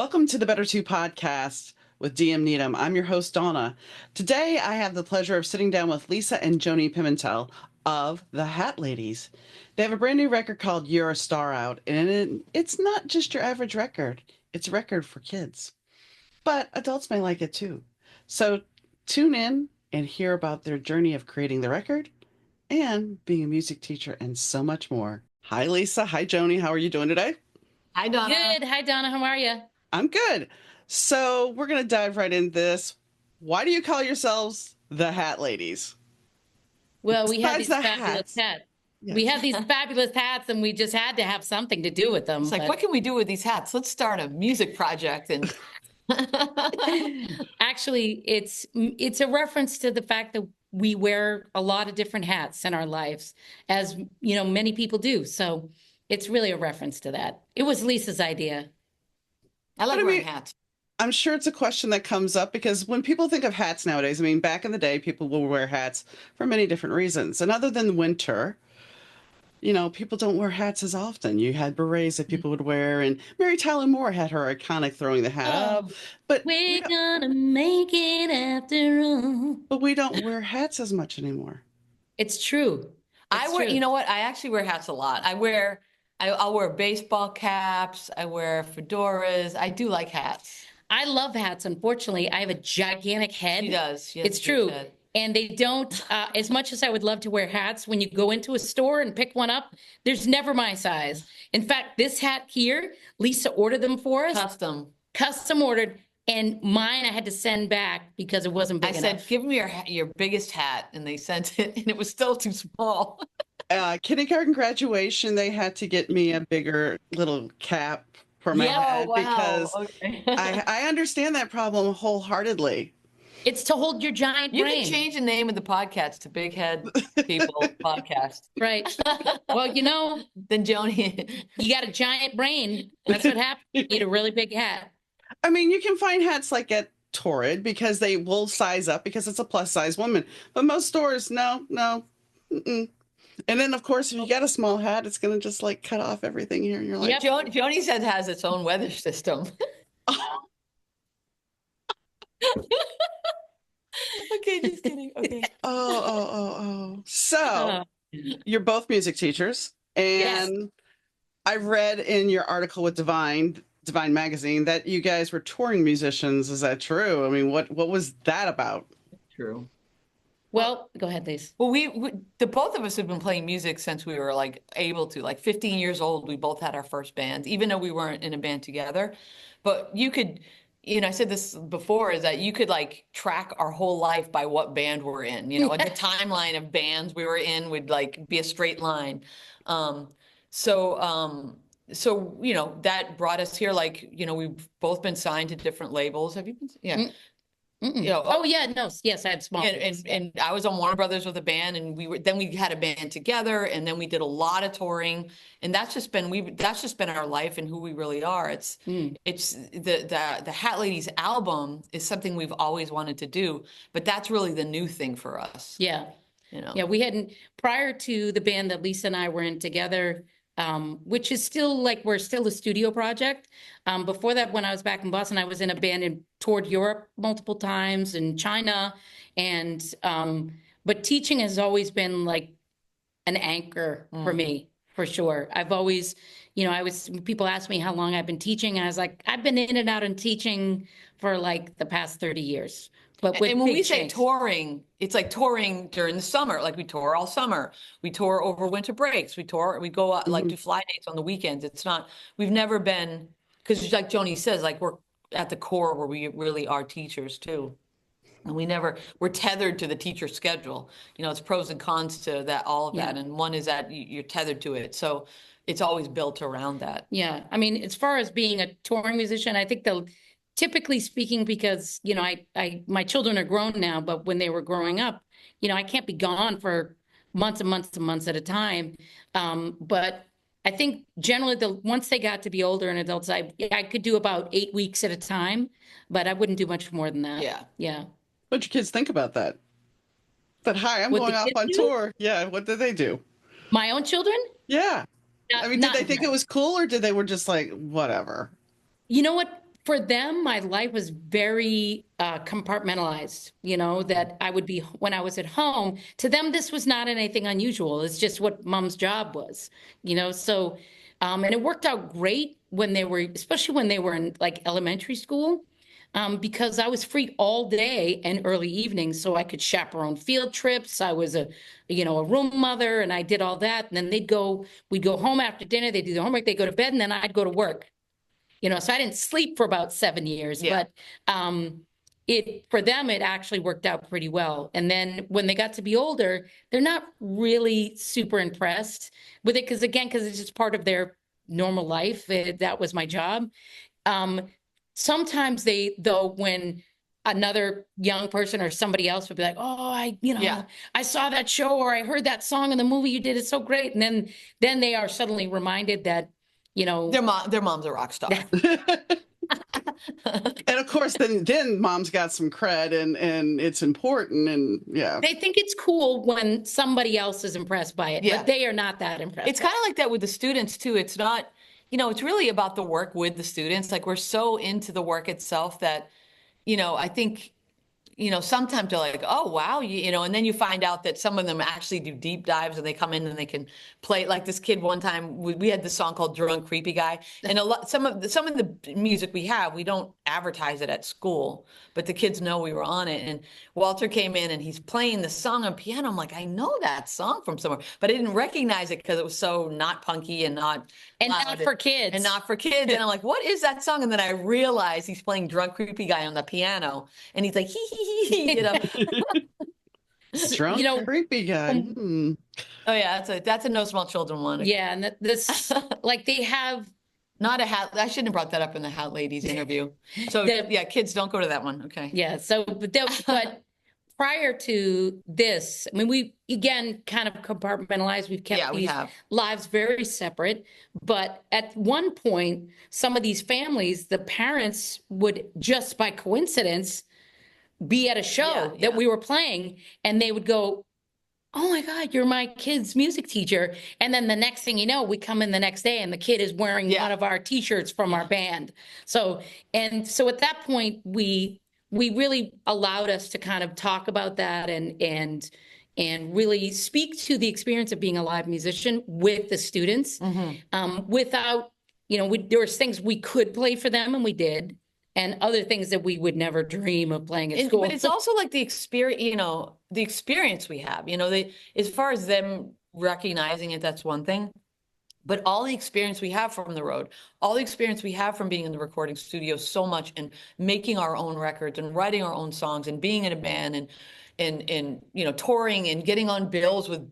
Welcome to the Better Two podcast with DM Needom. I'm your host, Donna. Today, I have the pleasure of sitting down with Lisa and Joanie Pimentel of the Hat Ladies. They have a brand new record called You're a Star out, and it's not just your average record. It's a record for kids, but adults may like it too. So tune in and hear about their journey of creating the record and being a music teacher and so much more. Hi, Lisa. Hi, Joanie. How are you doing today? Hi, Donna. Good. Hi, Donna. How are you? I'm good. So we're going to dive right into this. Why do you call yourselves the Hat Ladies? Well, we have Besides these the fabulous hats. hats. Yes. We have these fabulous hats, and we just had to have something to do with them. It's like, what can we do with these hats? Let's start a music project. And actually, it's a reference to the fact that we wear a lot of different hats in our lives, as you know, many people do. So it's really a reference to that. It was Lisa's idea. I like wearing hats. I'm sure it's a question that comes up because when people think of hats nowadays, I mean, back in the day, people will wear hats for many different reasons. And other than winter, you know, people don't wear hats as often. You had berets that people would wear, and Mary Tyler Moore had her iconic throwing the hat up. But we're gonna make it after all. But we don't wear hats as much anymore. It's true. You know what? I actually wear hats a lot. I'll wear baseball caps. I wear fedoras. I do like hats. I love hats. Unfortunately, I have a gigantic head. She does. It's true. And they don't, as much as I would love to wear hats, when you go into a store and pick one up, there's never my size. In fact, this hat here, Lisa ordered them for us. Custom ordered. And mine I had to send back because it wasn't big enough. I said, give me your biggest hat. And they sent it, and it was still too small. Kindergarten graduation, they had to get me a bigger little cap for my head because I understand that problem wholeheartedly. It's to hold your giant brain. You can change the name of the podcast to Big Head People Podcast. Right. Well, you know, then Joanie, you got a giant brain. That's what happens. You need a really big hat. I mean, you can find hats like at Torrid because they will size up because it's a plus size woman. But most stores, no. Mm-mm. And then, of course, if you got a small hat, it's going to just like cut off everything here. And you're like, Joanie's head has its own weather system. Okay, just kidding. Okay. Oh. So you're both music teachers. And yes. I read in your article with Divine Magazine that you guys were touring musicians. Is that true? I mean, what was that about? True. Well, go ahead, Lise. Well, the both of us have been playing music since we were like able to, like 15 years old. We both had our first bands, even though we weren't in a band together. But you could, you know, I said this before, is that you could like track our whole life by what band we're in. You know, like the timeline of bands we were in would like be a straight line. So you know, that brought us here. Like, you know, we've both been signed to different labels. Have you been? Yeah. You know, yes, I had small. And I was on Warner Brothers with a band, and we had a band together, and then we did a lot of touring, and that's just been our life and who we really are. It's the Hat Ladies album is something we've always wanted to do, but that's really the new thing for us. Yeah. You know. Yeah, we hadn't, prior to the band that Lisa and I were in together, which is still like, we're still a studio project. Before that, when I was back in Boston, I was in a band and toured Europe multiple times, and China. And, but teaching has always been like an anchor for me, for sure. I've always, you know, people ask me how long I've been teaching. And I was like, I've been in and out and teaching for like the past 30 years. But when we say touring, it's like touring during the summer. Like we tour all summer. We tour over winter breaks. We go out, like do fly dates on the weekends. We've never been, because like Joanie says, like we're at the core where we really are teachers too. And we're tethered to the teacher schedule. You know, it's pros and cons to that, all of that. And one is that you're tethered to it. So it's always built around that. Yeah. I mean, as far as being a touring musician, I think typically speaking, because, you know, my children are grown now, but when they were growing up, you know, I can't be gone for months and months and months at a time. But I think generally once they got to be older and adults, I could do about 8 weeks at a time, but I wouldn't do much more than that. Yeah. Yeah. What'd your kids think about that? But hi, I'm going off on tour. Yeah. What did they do? My own children? Yeah. I mean, did they think it was cool, or did they were just like, whatever? You know what? for them, my life was very compartmentalized, that I would be when I was at home. To them, this was not anything unusual. It's just what mom's job was, so, and it worked out great when they were, especially when they were in like elementary school, because I was free all day and early evenings, so I could chaperone field trips. I was a room mother, and I did all that. And then we'd go home after dinner, they'd do their homework, they'd go to bed, and then I'd go to work. So I didn't sleep for about 7 years, Yeah. but for them, it actually worked out pretty well. And then when they got to be older, they're not really super impressed with it because it's just part of their normal life. That was my job. Sometimes though, when another young person or somebody else would be like, oh, Yeah. I saw that show or I heard that song in the movie you did, it's so great. And then they are suddenly reminded that, Their mom's a rock star. And of course, then mom's got some cred and it's important. And yeah. They think it's cool when somebody else is impressed by it, Yeah. but they are not that impressed. It's kind of like that with the students too. It's not, it's really about the work with the students. Like we're so into the work itself that, I think, sometimes they're like, oh, wow, and then you find out that some of them actually do deep dives and they come in and they can play. Like this kid one time, we had this song called Drunk Creepy Guy. And some of the music we have, we don't advertise it at school, but the kids know we were on it. And Walter came in and he's playing the song on piano. I'm like, I know that song from somewhere, but I didn't recognize it because it was so not punky and not not for kids. And not for kids. And I'm like, what is that song? And then I realized he's playing Drunk Creepy Guy on the piano. And he's like, hee, hee, hee, Drunk creepy guy. Oh yeah, that's a no small children one. Yeah, and this like they have not a hat. I shouldn't have brought that up in the Hat Ladies interview. So yeah, kids don't go to that one. Okay. Yeah. So, but prior to this, I mean, we again kind of compartmentalized. We've kept these lives very separate. But at one point, some of these families, the parents would just by coincidence be at a show that we were playing, and they would go, oh my God, you're my kid's music teacher. And then the next thing you know, we come in the next day and the kid is wearing one of our t-shirts from our band. So at that point, we really allowed us to kind of talk about that and really speak to the experience of being a live musician with the students, without, there was things we could play for them and we did, and other things that we would never dream of playing at school. But it's also like the experience we have, as far as them recognizing it, that's one thing. But all the experience we have from the road, all the experience we have from being in the recording studio so much and making our own records and writing our own songs and being in a band and touring and getting on bills with,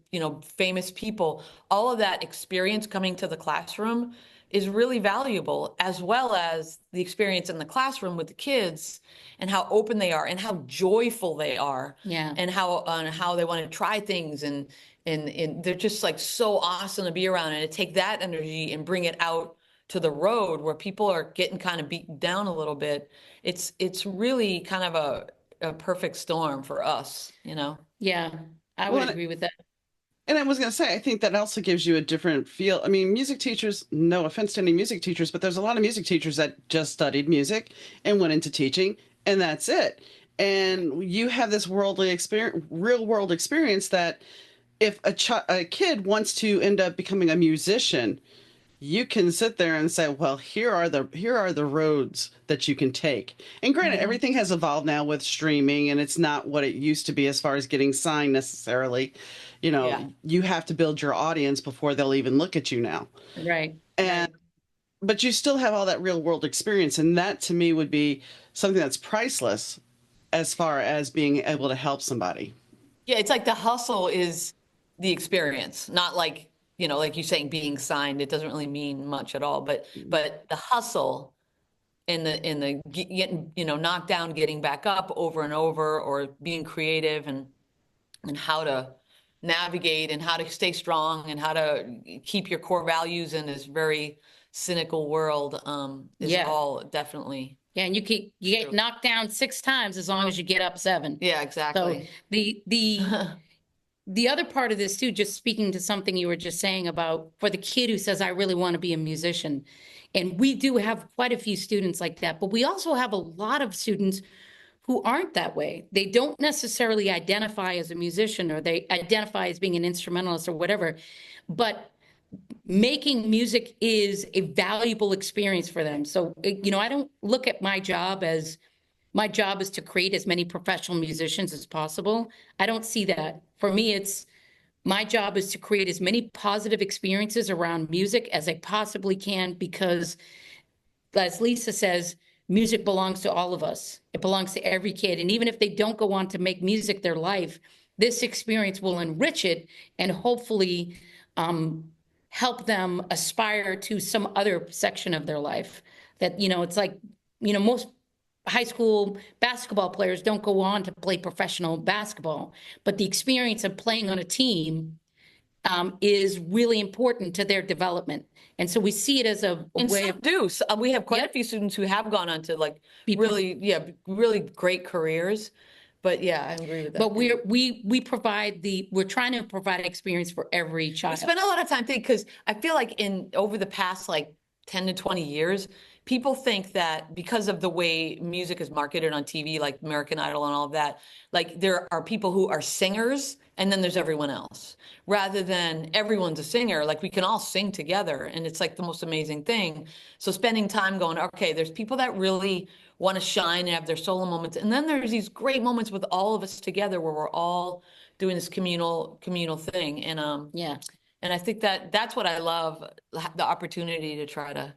famous people, all of that experience coming to the classroom is really valuable, as well as the experience in the classroom with the kids and how open they are and how joyful they are. Yeah. And how they want to try things and they're just like so awesome to be around, and to take that energy and bring it out to the road where people are getting kind of beaten down a little bit. It's really kind of a perfect storm for us, Yeah, I would agree with that. And I was going to say, I think that also gives you a different feel. I mean, music teachers, no offense to any music teachers, but there's a lot of music teachers that just studied music and went into teaching, and that's it. And you have this worldly experience, real world experience that if a kid wants to end up becoming a musician, you can sit there and say, well, here are the roads that you can take. And granted, everything has evolved now with streaming, and it's not what it used to be as far as getting signed necessarily. You have to build your audience before they'll even look at you now. Right. But you still have all that real world experience. And that to me would be something that's priceless as far as being able to help somebody. Yeah. It's like the hustle is the experience, not like, like you're saying, being signed, it doesn't really mean much at all, but the hustle and the getting, knocked down, getting back up over and over, or being creative and how to navigate and how to stay strong and how to keep your core values in this very cynical world is all definitely. Yeah, and you get knocked down 6 times as long as you get up 7. Yeah, exactly. So the the other part of this too, just speaking to something you were just saying about for the kid who says, I really want to be a musician. And we do have quite a few students like that, but we also have a lot of students who aren't that way. They don't necessarily identify as a musician, or they identify as being an instrumentalist or whatever, but making music is a valuable experience for them. So, I don't look at my job as my job is to create as many professional musicians as possible. I don't see that. For me, it's my job is to create as many positive experiences around music as I possibly can, because as Lisa says, music belongs to all of us. It belongs to every kid. And even if they don't go on to make music their life, this experience will enrich it and hopefully help them aspire to some other section of their life. That, it's like, most high school basketball players don't go on to play professional basketball, but the experience of playing on a team is really important to their development. And so we see it as a And way some of do. So, we have quite a Yep. few students who have gone on to like Be pro- really great careers. But yeah, I agree with that. But we provide we're trying to provide an experience for every We child. spend a lot of time thinking, because I feel like over the past like 10 to 20 years, people think that because of the way music is marketed on TV, like American Idol and all of that, like there are people who are singers and then there's everyone else, rather than everyone's a singer. Like we can all sing together, and it's like the most amazing thing. So spending time going, okay, there's people that really want to shine and have their solo moments, and then there's these great moments with all of us together where we're all doing this communal thing. And Yeah, and I think that that's what I love, the opportunity to try to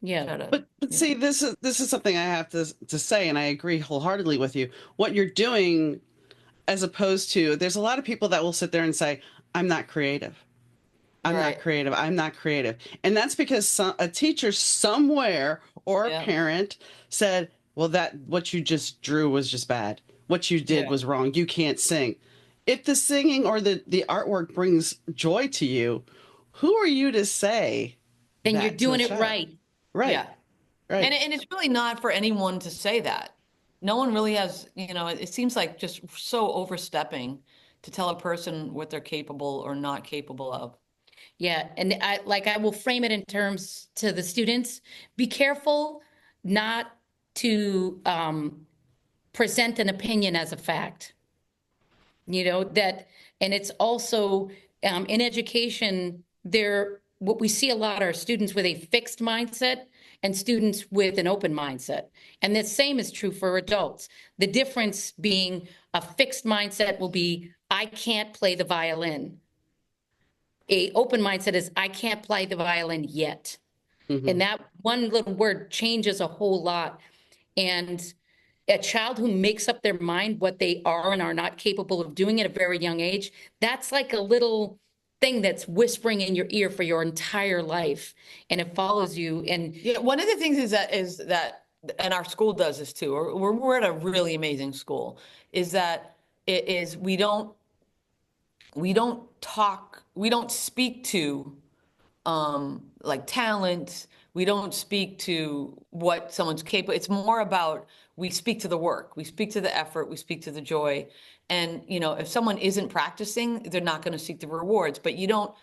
yeah. But see, this is something I have to say, and I agree wholeheartedly with you. What you're doing, as opposed to, there's a lot of people that will sit there and say, "I'm not creative. I'm not Right. creative. I'm not creative," and that's because a teacher somewhere or a Yeah. parent said, "Well, that what you just drew was just bad. What you did Yeah. was wrong. You can't sing." If the singing or the artwork brings joy to you, who are you to say Then you're that to a doing it child? right. Right. Yeah. Right. And it's really not for anyone to say that. No one really has, it seems like just so overstepping to tell a person what they're capable or not capable of. Yeah, and I will frame it in terms to the students. Be careful not to present an opinion as a fact. That, and it's also in education, what we see a lot are students with a fixed mindset and students with an open mindset. And the same is true for adults. The difference being a fixed mindset will be, I can't play the violin. A open mindset is, I can't play the violin yet. Mm-hmm. And that one little word changes a whole lot. And a child who makes up their mind what they are and are not capable of doing at a very young age, that's like a little thing that's whispering in your ear for your entire life, and it follows you. And Yeah, one of the things is that, and our school does this too. We're at a really amazing school. Is that it is we don't speak to like talent. We don't speak to what someone's capable. It's more about, we speak to the work, we speak to the effort, we speak to the joy. And if someone isn't practicing, they're not going to seek the rewards. But you don't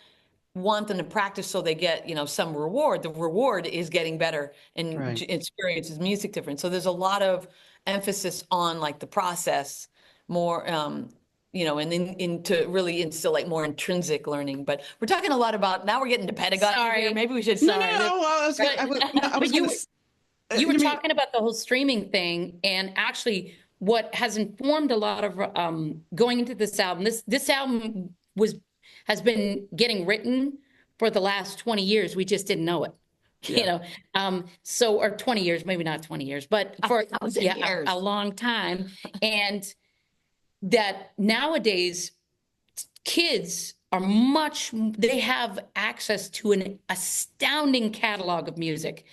want them to practice so they get some reward. The reward is getting better and Right. experiences music different. So there's a lot of emphasis on like the process more, and then into really instill like more intrinsic learning. But we're talking a lot about, now we're getting to pedagogy Sorry. here. Maybe we should. No, no, no. Well, I was gonna, I was But you gonna, you were you mean- talking about the whole streaming thing, and actually what has informed a lot of going into this album, this album has been getting written for the last 20 years. We just didn't know it. Or 20 years, maybe not 20 years, but for years. a long time. And that nowadays kids they have access to an astounding catalog of music.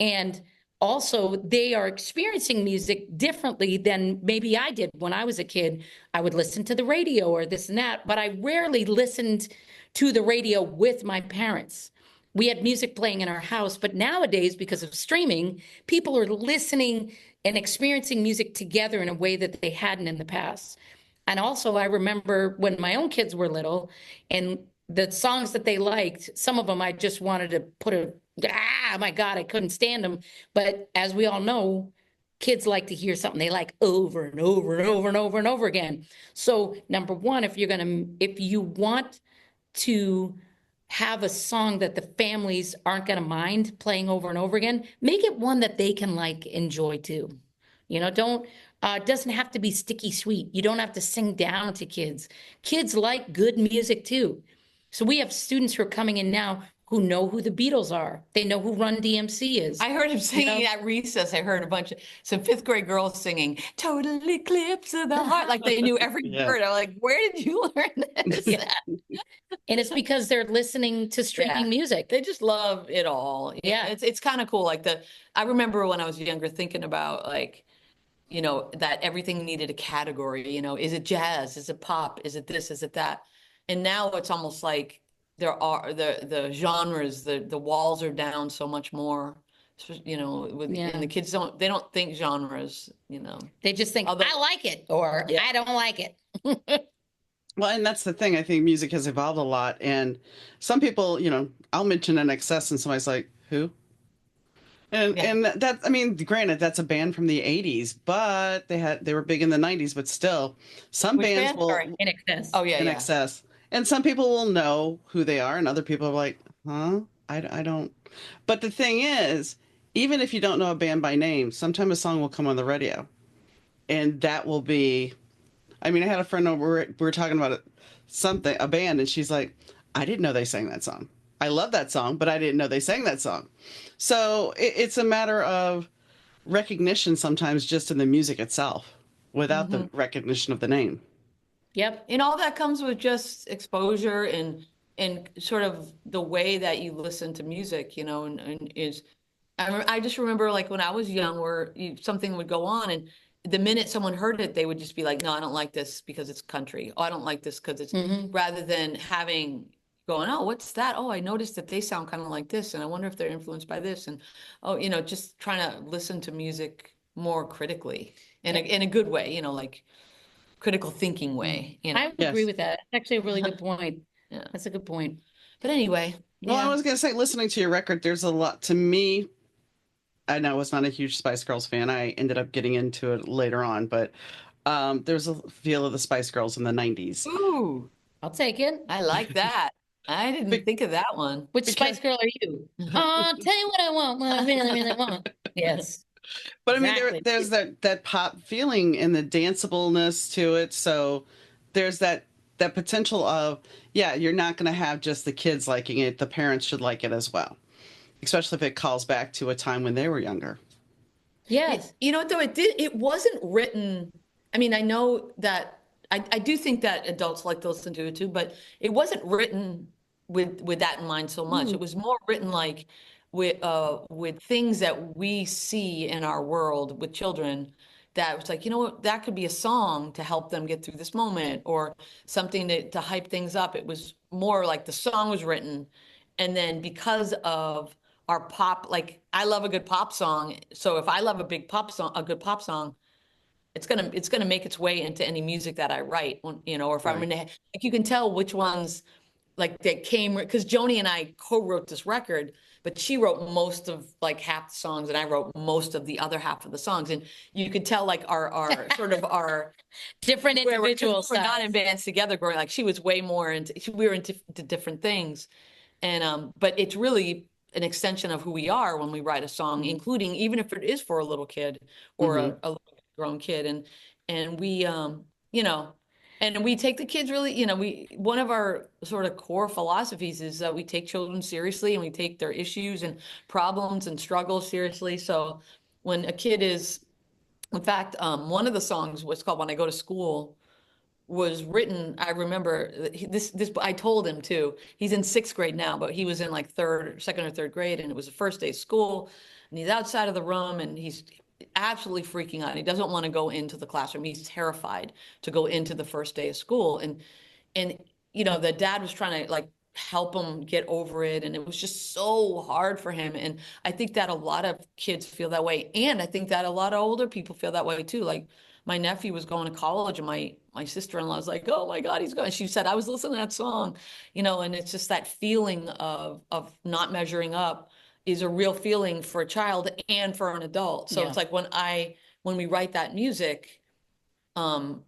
And also they are experiencing music differently than maybe I did when I was a kid. I would listen to the radio or this and that, but I rarely listened to the radio with my parents. We had music playing in our house, but nowadays, because of streaming, people are listening and experiencing music together in a way that they hadn't in the past. And also, I remember when my own kids were little and the songs that they liked, some of them I just wanted to my God, I couldn't stand them. But as we all know, kids like to hear something they like over and over and over and over and over again. So, number one, if you want to have a song that the families aren't going to mind playing over and over again, make it one that they can like enjoy too. Don't it doesn't have to be sticky sweet. You don't have to sing down to kids. Kids like good music too. So we have students who are coming in now who know who the Beatles are. They know who Run DMC is. I heard him singing at recess. I heard some fifth grade girls singing "Total Eclipse of the Heart," like they knew every Yeah. word. I'm like, where did you learn this? Yeah. And it's because they're listening to streaming music. They just love it all. Yeah. It's kind of cool. I remember when I was younger thinking about that everything needed a category, is it jazz? Is it pop? Is it this? Is it that? And now it's almost like there are the genres, the walls are down so much more, and the kids they don't think genres, They just think, I like it, or I don't like it. Well, and that's the thing. I think music has evolved a lot. And some people, I'll mention an excess and somebody's like, who? And that, I mean, granted, that's a band from the 80s, but they were big in the 90s, but still, some Which bands band? will Sorry. In excess. Oh yeah, in yeah. excess. And some people will know who they are, and other people are like, huh? I don't. But the thing is, even if you don't know a band by name, sometime a song will come on the radio. And that will be, I mean, I had a friend over, we were talking about a band, and she's like, I didn't know they sang that song. I love that song, but I didn't know they sang that song. So it's a matter of recognition sometimes just in the music itself without the recognition of the name. Yep. And all that comes with just exposure and sort of the way that you listen to music, and I just remember like when I was young where something would go on and the minute someone heard it, they would just be like, no, I don't like this because it's country. Oh, I don't like this because it's rather than going, oh, what's that? Oh, I noticed that they sound kind of like this. And I wonder if they're influenced by this. And, just trying to listen to music more critically in a good way, like critical thinking way. I would agree Yes. with that. That's actually a really good point. Yeah. That's a good point. But anyway, Well, I was going to say, listening to your record, there's a lot to me. I know I was not a huge Spice Girls fan. I ended up getting into it later on, but there's a feel of the Spice Girls in the 90s. Ooh, I'll take it. I like that. I didn't think of that one. Which Spice Girl are you? I'll tell you what I want, what I really, really want. Yes. But I mean, Exactly. there's that pop feeling and the danceableness to it. So there's that potential of, yeah, you're not going to have just the kids liking it. The parents should like it as well, especially if it calls back to a time when they were younger. Yes. You know what, though, it wasn't written. I mean, I know that I do think that adults like to listen to it too, but it wasn't written with that in mind so much. It was more written like with things that we see in our world with children that was like, what, that could be a song to help them get through this moment or something to hype things up. It was more like the song was written. And then because of our pop, like I love a good pop song. So if I love a good pop song, it's gonna make its way into any music that I write, or if I'm gonna, like, you can tell which ones like that came, because Joni and I co-wrote this record, but she wrote most of like half the songs and I wrote most of the other half of the songs. And you could tell like our sort of our different individuals. We're not in bands together growing, like she was way more we were into different things. And but it's really an extension of who we are when we write a song, including even if it is for a little kid or a grown kid. And we and we take the kids really, one of our sort of core philosophies is that we take children seriously and we take their issues and problems and struggles seriously. So when a kid is, in fact, one of the songs was called When I Go to School, was written, I remember this I told him too. He's in 6th grade now, but he was in like second or third grade, and it was the first day of school, and he's outside of the room and he's absolutely freaking out. He doesn't want to go into the classroom. He's terrified to go into the first day of school. And the dad was trying to like help him get over it, and it was just so hard for him. And I think that a lot of kids feel that way, and I think that a lot of older people feel that way too. Like my nephew was going to college, and my sister-in-law was like, oh my God, he's going. She said, I was listening to that song, and it's just that feeling of not measuring up is a real feeling for a child and for an adult. So it's like when we write that music, that's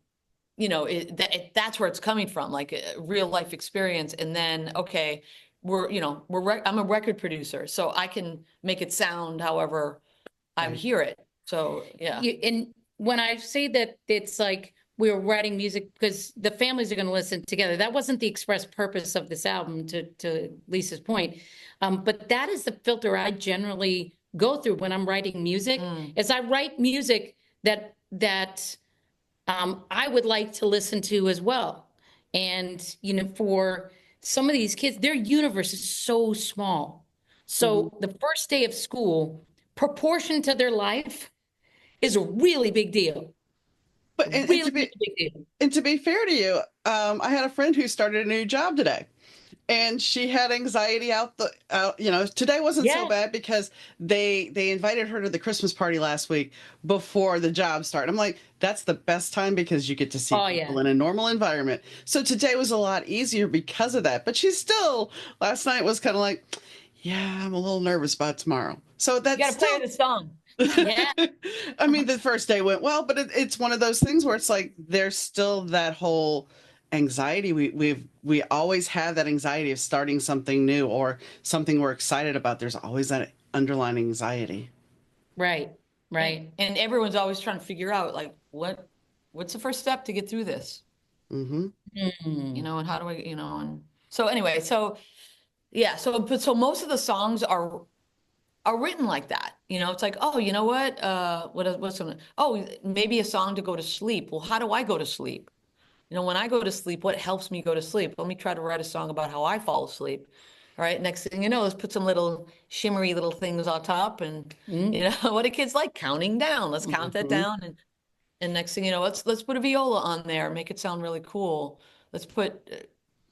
where it's coming from, like a real life experience. And then, okay, I'm a record producer, so I can make it sound however I Right. hear it. So yeah. And when I say that it's like we're writing music because the families are going to listen together, that wasn't the express purpose of this album, to Lisa's point. But that is the filter I generally go through when I'm writing music, is I write music that I would like to listen to as well. And, for some of these kids, their universe is so small. So the first day of school, proportion to their life, is a really big deal. But Really, really big deal. and to be fair to you, I had a friend who started a new job today, and she had anxiety today wasn't so Yeah. bad because they invited her to the Christmas party last week before the job started. I'm like, that's the best time because you get to see Oh, people yeah. in a normal environment. So today was a lot easier because of that. But she's still, last night was kind of like, yeah, I'm a little nervous about tomorrow. So You that's got to play still the song. Yeah. I mean, the first day went well, but it's one of those things where it's like there's still that whole anxiety. We always have that anxiety of starting something new or something we're excited about. There's always that underlying anxiety. Right. Right. And everyone's always trying to figure out, like, what's the first step to get through this? Mm-hmm. And how do I, and so anyway, so yeah, so most of the songs are written like that. It's like, oh, you know what? What's something? Oh, maybe a song to go to sleep. Well, how do I go to sleep? When I go to sleep, what helps me go to sleep? Let me try to write a song about how I fall asleep. All right. Next thing you know, let's put some little shimmery little things on top. And what do kids like? Counting down. Let's count that down. And next thing you know, let's put a viola on there, make it sound really cool. Let's put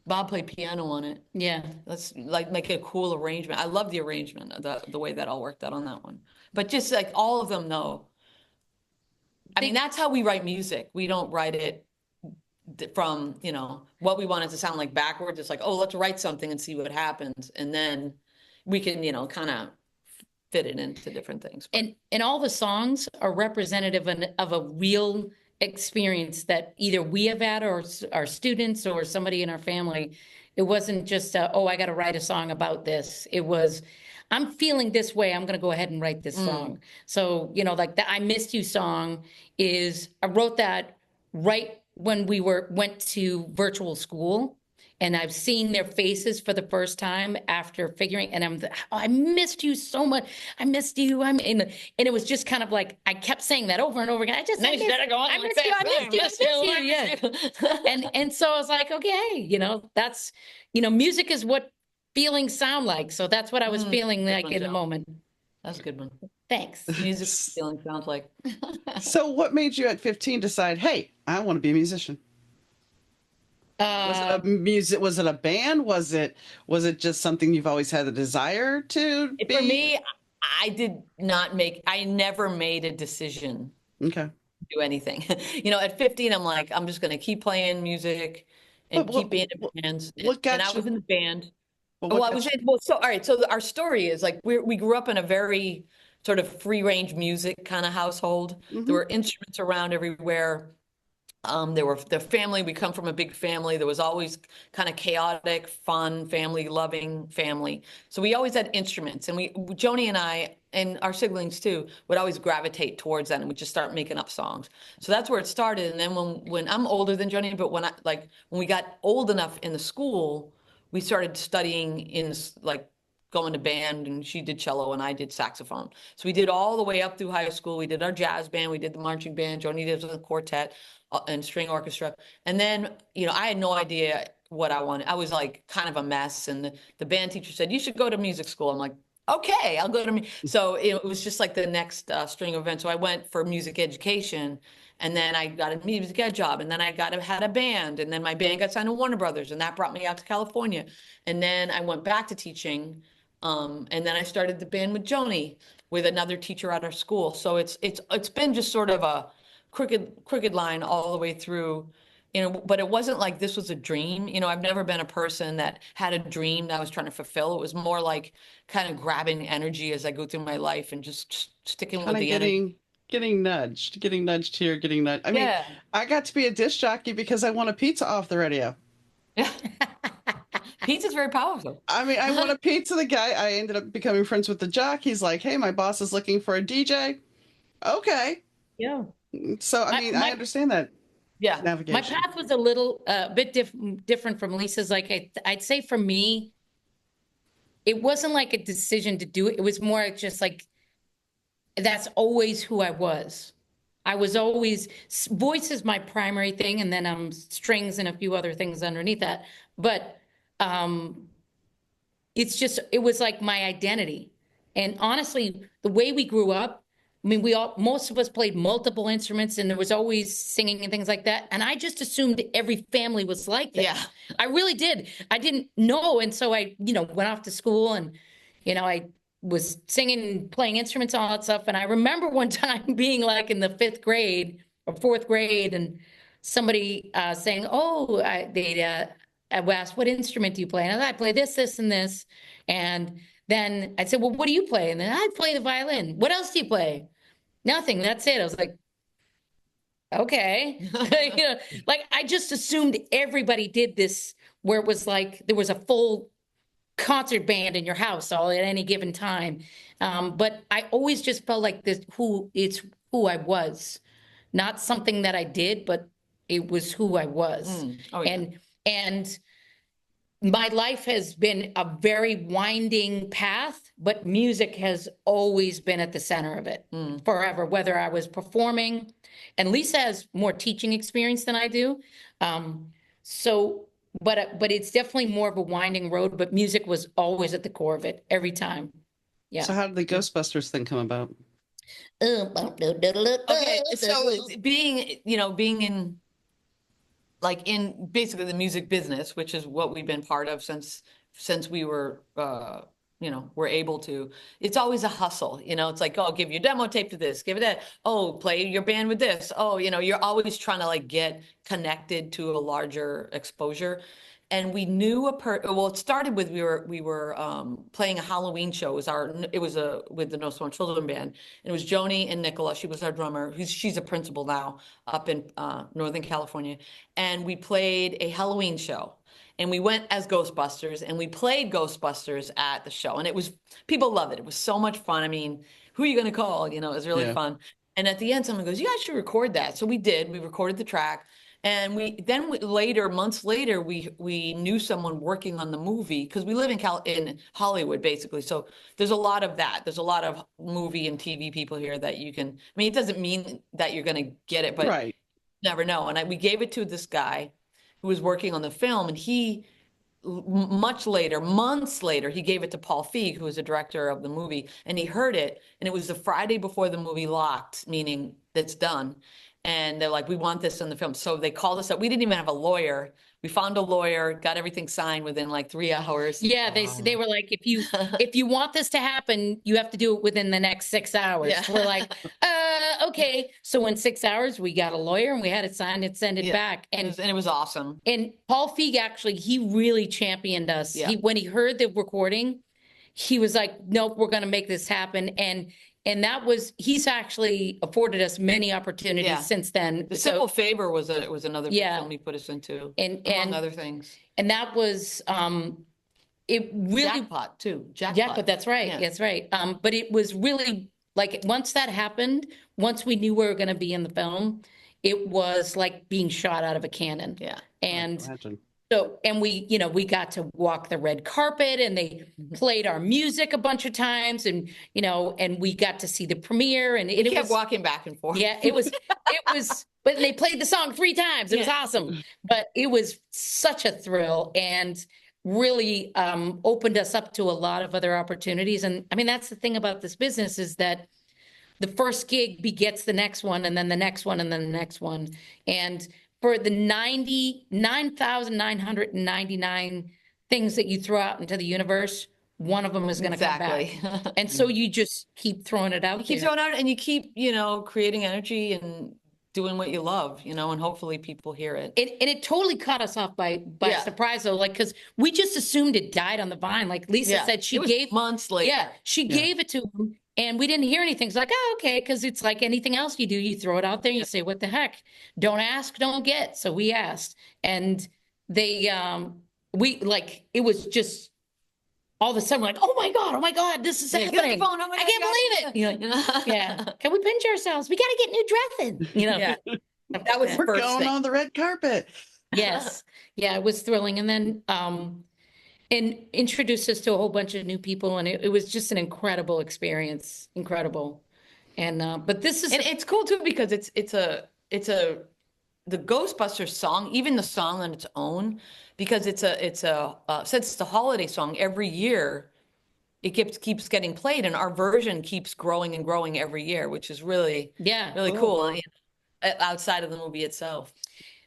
Bob play piano on it. Yeah. Let's like make it a cool arrangement. I love the arrangement, the way that all worked out on that one. But just like all of them, though. I mean, that's how we write music. We don't write it from, what we want it to sound like backwards. It's like, oh, let's write something and see what happens. And then we can, kind of fit it into different things. And all the songs are representative of a real experience that either we have had or our students or somebody in our family. It wasn't just, oh, I got to write a song about this. It was, I'm feeling this way. I'm going to go ahead and write this song. So, like the I Missed You song I wrote that right when we went to virtual school. And I've seen their faces for the first time after figuring, and I missed you so much. I missed you. And it was just kind of like, I kept saying that over and over again. I missed you. I missed you. Yeah. And so I was like, okay, that's, music is what feelings sound like. So that's what I was feeling like in the moment. That's a good one. Thanks. Music feeling sounds like. So what made you at 15 decide, hey, I want to be a musician? Was it a music? Was it a band? Was it just something you've always had the desire to be? For me, I never made a decision Okay. to do anything. At 15, I'm like, I'm just going to keep playing music and keep being in bands. And I was in the band. All right. So our story is like, we grew up in a very sort of free range music kind of household. There were instruments around everywhere. There were the family. We come from a big family. There was always kind of chaotic, fun, family-loving family. So we always had instruments, and Joanie and I, and our siblings too, would always gravitate towards that, and we'd just start making up songs. So that's where it started. And then when I'm older than Joanie, but when we got old enough in the school, we started studying in like going to band, and she did cello and I did saxophone. So we did all the way up through high school. We did our jazz band, we did the marching band, Joanie did the quartet and string orchestra. And then, I had no idea what I wanted. I was like kind of a mess. And the band teacher said, you should go to music school. I'm like, okay, I'll go to me. So it was just like the next string of events. So I went for music education, and then I got a music ed job, and then I had a band, and then my band got signed to Warner Brothers, and that brought me out to California. And then I went back to teaching. And then I started the band with Joanie, with another teacher at our school. So it's been just sort of a crooked line all the way through, you know, but it wasn't like this was a dream. You know, I've never been a person that had a dream that I was trying to fulfill. It was more like kind of grabbing energy as I go through my life and just sticking Kind with of the energy. getting nudged here, getting nudged. I mean, Yeah. I got to be a disc jockey because I won a pizza off the radio. Yeah. Pizza's very powerful. I mean, I won a pizza. The guy, I ended up becoming friends with the jock. He's like, "Hey, my boss is looking for a DJ." Okay. Yeah. So, I mean, I understand that Yeah. My navigation. path was a little bit different from Lisa's. Like I'd say for me, it wasn't like a decision to do it. It was more just like that's always who I was. I was always voice is my primary thing, and then strings and a few other things underneath that. But it's just it was like my identity. And honestly, the way we grew up, I mean, most of us played multiple instruments, and there was always singing and things like that. And I just assumed every family was like that. Yeah. I really did. I didn't know, and so I, went off to school, and I was singing and playing instruments and all that stuff. And I remember one time being like in the fifth grade or fourth grade, and somebody saying, "Oh, I asked, what instrument do you play?" And I play this, this, and this. And then I said, "Well, what do you play?" And then I'd play the violin. "What else do you play?" "Nothing. That's it." I was like, okay. Like I just assumed everybody did this, where it was like there was a full concert band in your house all at any given time. But I always just felt like it's who I was, not something that I did, but it was who I was. Oh, yeah. And my life has been a very winding path, but music has always been at the center of it forever, whether I was performing. And Lisa has more teaching experience than I do. But it's definitely more of a winding road, but music was always at the core of it every time. Yeah. So, how did the Ghostbusters thing come about? Okay, so being in in basically the music business, which is what we've been part of since we were we're able to. It's always a hustle, it's like, oh, give your demo tape to this, give it that, oh, play your band with this, oh, you're always trying to like get connected to a larger exposure. And we knew it started with we were playing a Halloween show. It was with the No Small Children band, and it was Joni and Nicola. She was our drummer. She's a principal now up in Northern California, and we played a Halloween show. And we went as Ghostbusters, and we played Ghostbusters at the show, and people loved it. It was so much fun. I mean, who are you going to call? It was really fun. And at the end, someone goes, "You guys should record that." So we did. We recorded the track. And months later, we knew someone working on the movie, because we live in Hollywood, basically. So there's a lot of that. There's a lot of movie and TV people here that you can, I mean, it doesn't mean that you're going to get it, but Right. You never know. And we gave it to this guy who was working on the film, and he, months later, he gave it to Paul Feig, who was the director of the movie, and he heard it. And it was the Friday before the movie locked, meaning it's done. And they're like, "We want this in the film." So they called us up. We didn't even have a lawyer. We found a lawyer, got everything signed within like 3 hours. Yeah, they were like, if you want this to happen, you have to do it within the next 6 hours. Yeah. We're like, okay. So in 6 hours, we got a lawyer, and we had it signed and send it back. And it was awesome. And Paul Feig, actually, he really championed us. Yeah. When he heard the recording, he was like, "Nope, we're going to make this happen." And he's actually afforded us many opportunities since then. The Simple Favor was another film he put us into, among other things. And that was it really Jackpot too. Jackpot, that's right. Yeah. That's right. But it was really like, once that happened, once we knew we were going to be in the film, it was like being shot out of a cannon. Yeah. And Imagine. so, and we got to walk the red carpet, and they played our music a bunch of times, and, and we got to see the premiere, and it kept walking back and forth. Yeah, it was, but they played the song 3 times. It was awesome, but it was such a thrill, and really opened us up to a lot of other opportunities. And I mean, that's the thing about this business, is that the first gig begets the next one, and then the next one, and then the next one. And for the 99,999 things that you throw out into the universe, one of them is going to come back. And so you just keep throwing it out. You keep throwing out, and you keep, creating energy and doing what you love, you know, and hopefully people hear it. And it totally caught us off by Yeah. surprise though, like, because we just assumed it died on the vine. Like Lisa said, she It was gave months later. Yeah, she gave it to him, and we didn't hear anything. It's like, oh, okay, because it's like anything else you do, you throw it out there, you say, what the heck? Don't ask, don't get. So we asked, and they, we like, it was just all of a sudden, like, oh my God, this is Get on the happening. phone. Oh my I God, can't believe it. You know, yeah. Can we pinch ourselves? We got to get new dressing. You know, Yeah. That was the We're first going thing. on the red carpet. Yes. Yeah, it was thrilling. And then, and introduced us to a whole bunch of new people, and it was just an incredible experience. Incredible. And, but this is, And it's cool too, because it's a the Ghostbusters song, even the song on its own, because it's a since it's a holiday song, every year it keeps getting played, and our version keeps growing and growing every year, which is really really cool, you know, outside of the movie itself.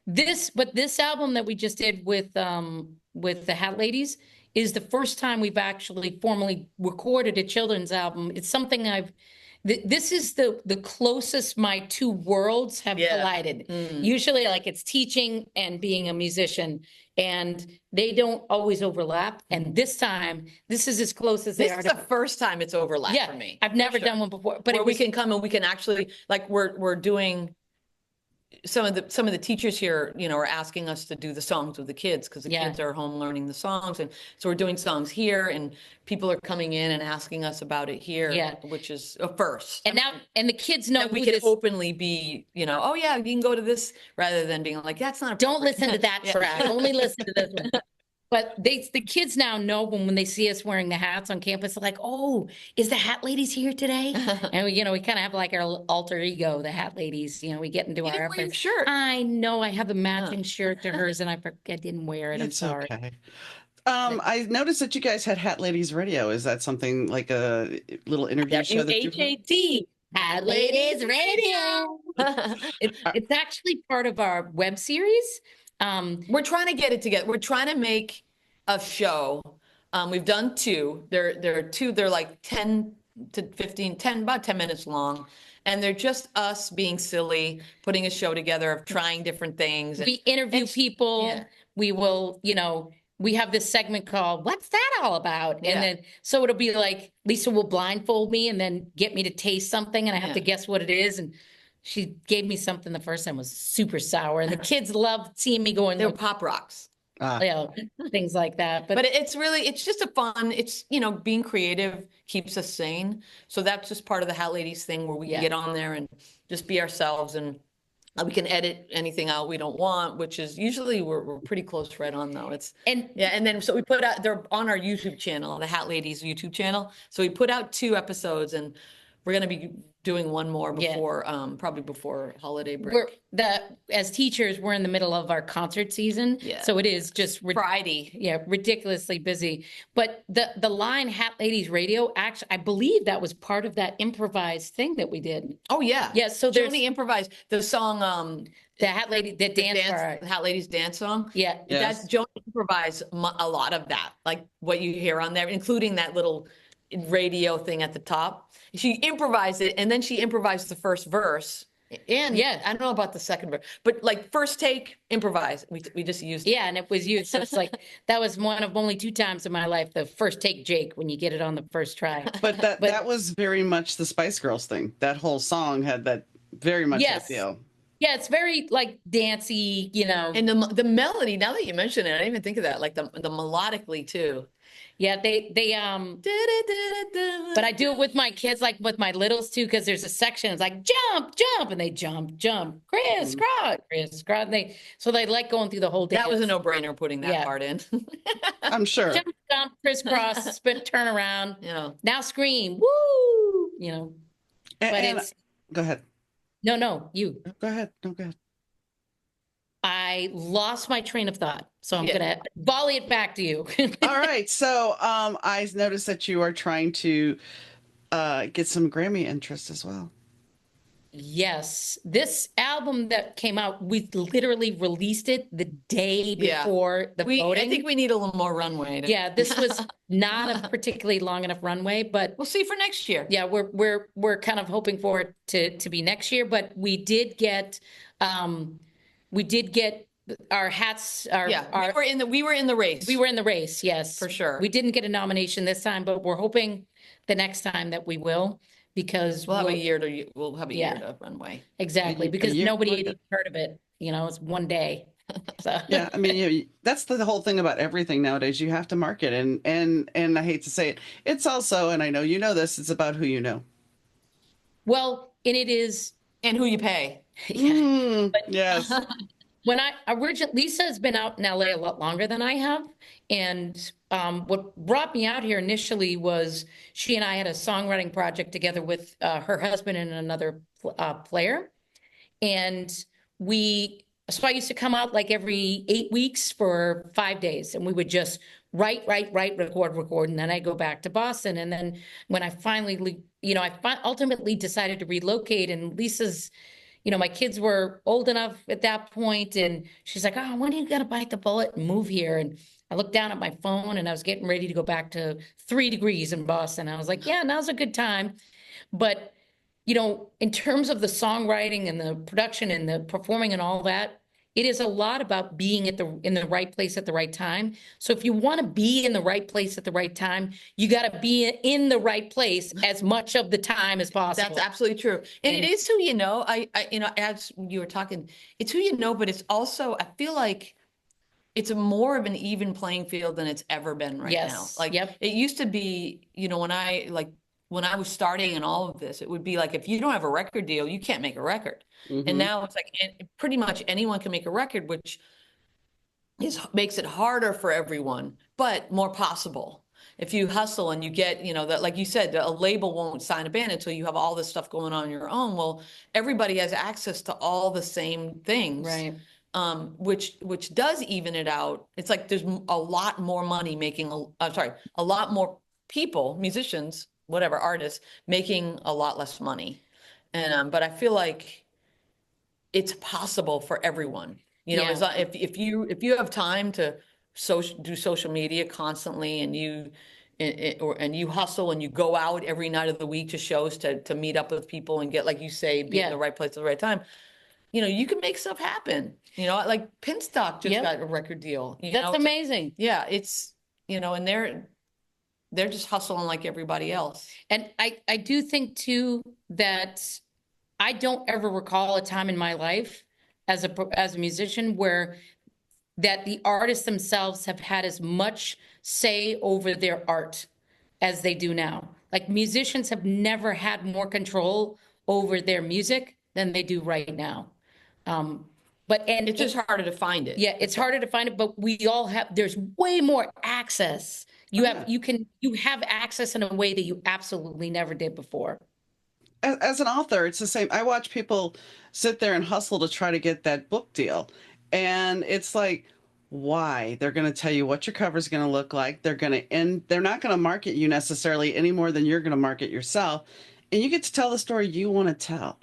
but this album that we just did with the Hat Ladies is the first time we've actually formally recorded a children's album. It's something this is the closest my two worlds have collided. Usually, like, it's teaching and being a musician, and they don't always overlap. And this time, this is as close as they are. This is the first time it's overlapped for me. I've never done one before, but where we can come and we can actually, like, we're doing some of the teachers here, you know, are asking us to do the songs with the kids, because the kids are home learning the songs, and so we're doing songs here, and people are coming in and asking us about it here, which is a first. And now, and the kids know that we can openly be, you know, oh yeah, you can go to this, rather than being like, that's not. Don't listen to that track. Only listen to this one. But the kids now know when they see us wearing the hats on campus, they're like, oh, is the Hat Ladies here today? And we, you know, we kind of have like our alter ego, the Hat Ladies. You know, we get into our shirt. I know I have a matching shirt to hers, and I didn't wear it. I'm sorry. Okay. I noticed that you guys had Hat Ladies Radio. Is that something like a little interview show that you HAT, Hat Ladies Radio. It's actually part of our web series. We're trying to get it together. We're trying to make a show. We've done two. They're two. They're like 10 to 15, about 10 minutes long. And they're just us being silly, putting a show together of trying different things. We interview people. Yeah. We will, you know, we have this segment called What's That All About? And then, so it'll be like, Lisa will blindfold me and then get me to taste something, and I have to guess what it is. And she gave me something the first time, was super sour, and the kids loved seeing me going. They were Pop Rocks, you know, things like that. But it's just a fun. It's, you know, being creative keeps us sane. So that's just part of the Hat Ladies thing, where we can get on there and just be ourselves, and we can edit anything out we don't want, which is usually we're pretty close right on though. And then so we put out, they're on our YouTube channel, the Hat Ladies YouTube channel. So we put out 2 episodes, and we're going to be doing one more before, probably before holiday break. As teachers, we're in the middle of our concert season. Yeah. So it is just Friday. Yeah, ridiculously busy. But the line Hat Ladies Radio, actually, I believe that was part of that improvised thing that we did. Oh yeah. Yeah. So there's Joanie improvised the song, the Hat Lady, the dance, the Hat Ladies dance song. Yeah. That's Joanie improvised a lot of that, like what you hear on there, including that little radio thing at the top. She improvised it, and then she improvised the first verse. And I don't know about the second verse, but like first take, improvise. We just used it. Yeah, and it was used. So it's like, that was one of only 2 times in my life, the first take Jake, when you get it on the first try. But that was very much the Spice Girls thing. That whole song had that very much that feel. Yeah, it's very like dancey, you know. And the melody, now that you mention it, I didn't even think of that, like the melodically too. Yeah, they but I do it with my kids, like with my littles too, because there's a section, it's like jump, jump, and they jump, crisscross. So they like going through the whole dance. That was a no-brainer, putting that part in. I'm sure. Jump, crisscross, spin, turn around. You know. Now scream, woo! You know. Go ahead. No, you. Go ahead. No, go ahead. I lost my train of thought, so I'm gonna volley it back to you. All right. So I noticed that you are trying to get some Grammy interest as well. Yes, this album album that came out, we literally released it the day Yeah. before the I voting. think we need a little more runway. Yeah, this was not a particularly long enough runway, but We'll see for next year. yeah, we're kind of hoping for it to be next year. But we did get our hats. Yeah, we were in the race. We were in the race, yes, For sure. We didn't get a nomination this time, but we're hoping the next time that we will, because we'll have a year to runway. Exactly, because nobody had even heard of it. You know, it's one day. So. Yeah, I mean, that's the whole thing about everything nowadays. You have to market, and I hate to say it, it's also, and I know you know this, it's about who you know. Well, and it is, and who you pay. Yeah. Yes. When Lisa has been out in LA a lot longer than I have. And what brought me out here initially was she and I had a songwriting project together with her husband and another player. And so I used to come out like every 8 weeks for 5 days, and we would just write, record. And then I go back to Boston. And then when I finally, I ultimately decided to relocate, and Lisa's, my kids were old enough at that point, and she's like, oh, when are you going to bite the bullet and move here? And I looked down at my phone, and I was getting ready to go back to 3 degrees in Boston. I was like, yeah, now's a good time. But, in terms of the songwriting and the production and the performing and all that, it is a lot about being in the right place at the right time. So if you want to be in the right place at the right time, you got to be in the right place as much of the time as possible. That's absolutely true. And it is who you know. I as you were talking, it's who you know, but it's also, I feel like it's more of an even playing field than it's ever been right now. Like, it used to be, when I was starting in all of this, it would be like, if you don't have a record deal, you can't make a record. Mm-hmm. And now it's like pretty much anyone can make a record, which makes it harder for everyone, but more possible. If you hustle and you get, that, like you said, a label won't sign a band until you have all this stuff going on your own. Well, everybody has access to all the same things. Right. Which does even it out. It's like there's a lot more money making, a lot more people, musicians, whatever, artists, making a lot less money. And but I feel like it's possible for everyone. If you have time to do social media constantly, and you hustle and you go out every night of the week to shows to meet up with people and get, like you say, be in the right place at the right time. You can make stuff happen. Like Pinstock just got a record deal. That's amazing. Yeah, it's and they're just hustling like everybody else. And I do think too that I don't ever recall a time in my life as a musician where that the artists themselves have had as much say over their art as they do now. Like, musicians have never had more control over their music than they do right now. But it's just harder to find it. Yeah, it's harder to find it, but there's way more access. You have access in a way that you absolutely never did before. As an author, it's the same. I watch people sit there and hustle to try to get that book deal. And it's like, why? They're going to tell you what your cover is going to look like. They're not going to market you necessarily any more than you're going to market yourself. And you get to tell the story you want to tell.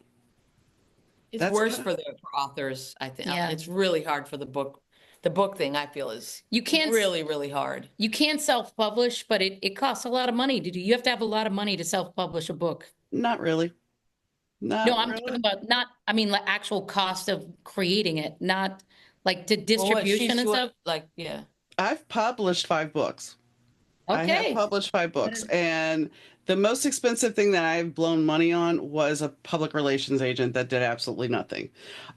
It's worse for authors, I think. Yeah. It's really hard for the book. The book thing, I feel, is really, really hard. You can self-publish, but it costs a lot of money to do. You have to have a lot of money to self-publish a book. Not really. No, I'm talking about the actual cost of creating it, not like to distribution and stuff. I've published 5 books. Okay. I have published 5 books, and the most expensive thing that I've blown money on was a public relations agent that did absolutely nothing.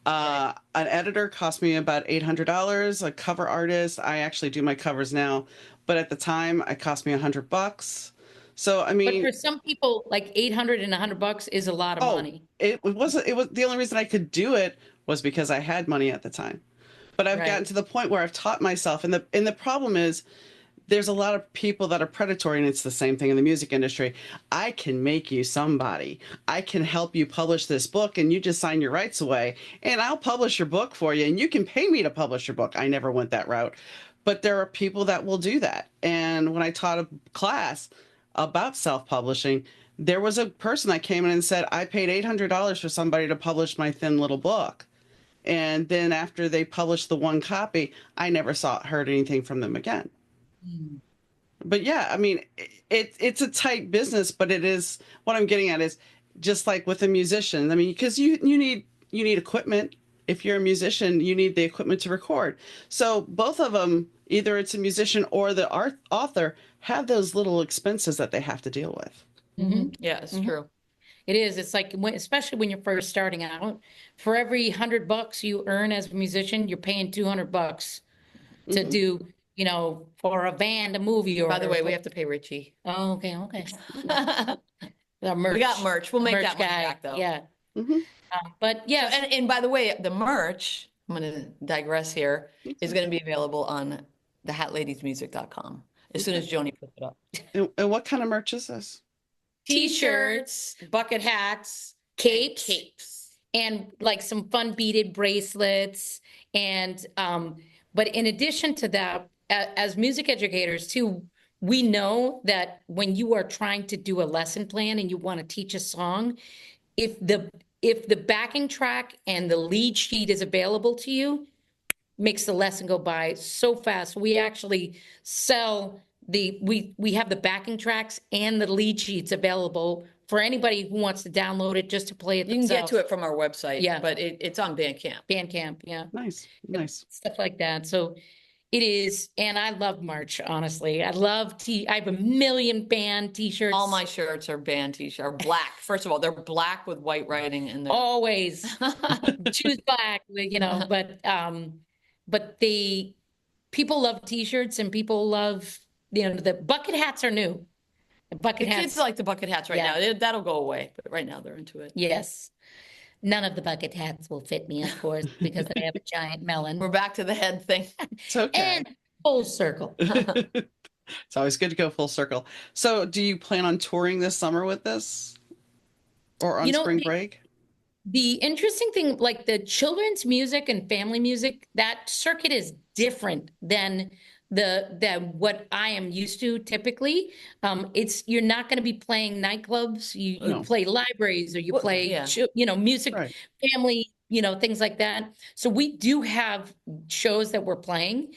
An editor cost me about $800. A cover artist, I actually do my covers now, but at the time, it cost me $100. So I mean, but for some people, like $800 and $100 is a lot of money. It was the only reason I could do it was because I had money at the time. But I've gotten to the point where I've taught myself, and the problem is, there's a lot of people that are predatory, and it's the same thing in the music industry. I can make you somebody. I can help you publish this book, and you just sign your rights away, and I'll publish your book for you, and you can pay me to publish your book. I never went that route. But there are people that will do that. And when I taught a class about self-publishing, there was a person that came in and said, I paid $800 for somebody to publish my thin little book. And then after they published the one copy, I never heard anything from them again. Mm. But yeah, I mean, it's a tight business, but it is, what I'm getting at is just like with a musician. I mean, because you need equipment. If you're a musician, you need the equipment to record. So both of them, either it's a musician or the author, have those little expenses that they have to deal with. Mm-hmm. Yeah, it's true. It is. It's like, especially when you're first starting out, for every $100 you earn as a musician, you're paying $200 to do, for a band, a movie, or. By the way, we have to pay Richie. Oh, okay. The We merch. got merch. We'll make merch that money guy. back though. Yeah. Mm-hmm. But yeah. So, and by the way, the merch, I'm going to digress here, is going to be available on thehatladiesmusic.com as soon as Joanie puts it up. And what kind of merch is this? T-shirts, bucket hats, capes, and like some fun beaded bracelets. And but in addition to that, as music educators too, we know that when you are trying to do a lesson plan and you want to teach a song, if the backing track and the lead sheet is available to you, makes the lesson go by so fast. We actually sell we have the backing tracks and the lead sheets available for anybody who wants to download it just to play it You can get themselves. to it from our website, Yeah. but it's on Bandcamp. Bandcamp, yeah. Nice. Stuff like that. So it is, and I love merch, honestly. I have a million band T-shirts. All my shirts are band T-shirts, are black. First of all, they're black with white writing and they're always choose black, but the people love T-shirts and people love, the bucket hats are new. The bucket hats. Kids like the bucket hats right now. That'll go away, but right now they're into it. Yes. None of the bucket hats will fit me, of course, because I have a giant melon. We're back to the head thing. It's okay. And full circle. It's always good to go full circle. So do you plan on touring this summer with this? Or on spring break? The interesting thing, like the children's music and family music, that circuit is different than what I am used to typically. You're not going to be playing nightclubs. You play libraries, or you play music, Right. family, things like that. So we do have shows that we're playing.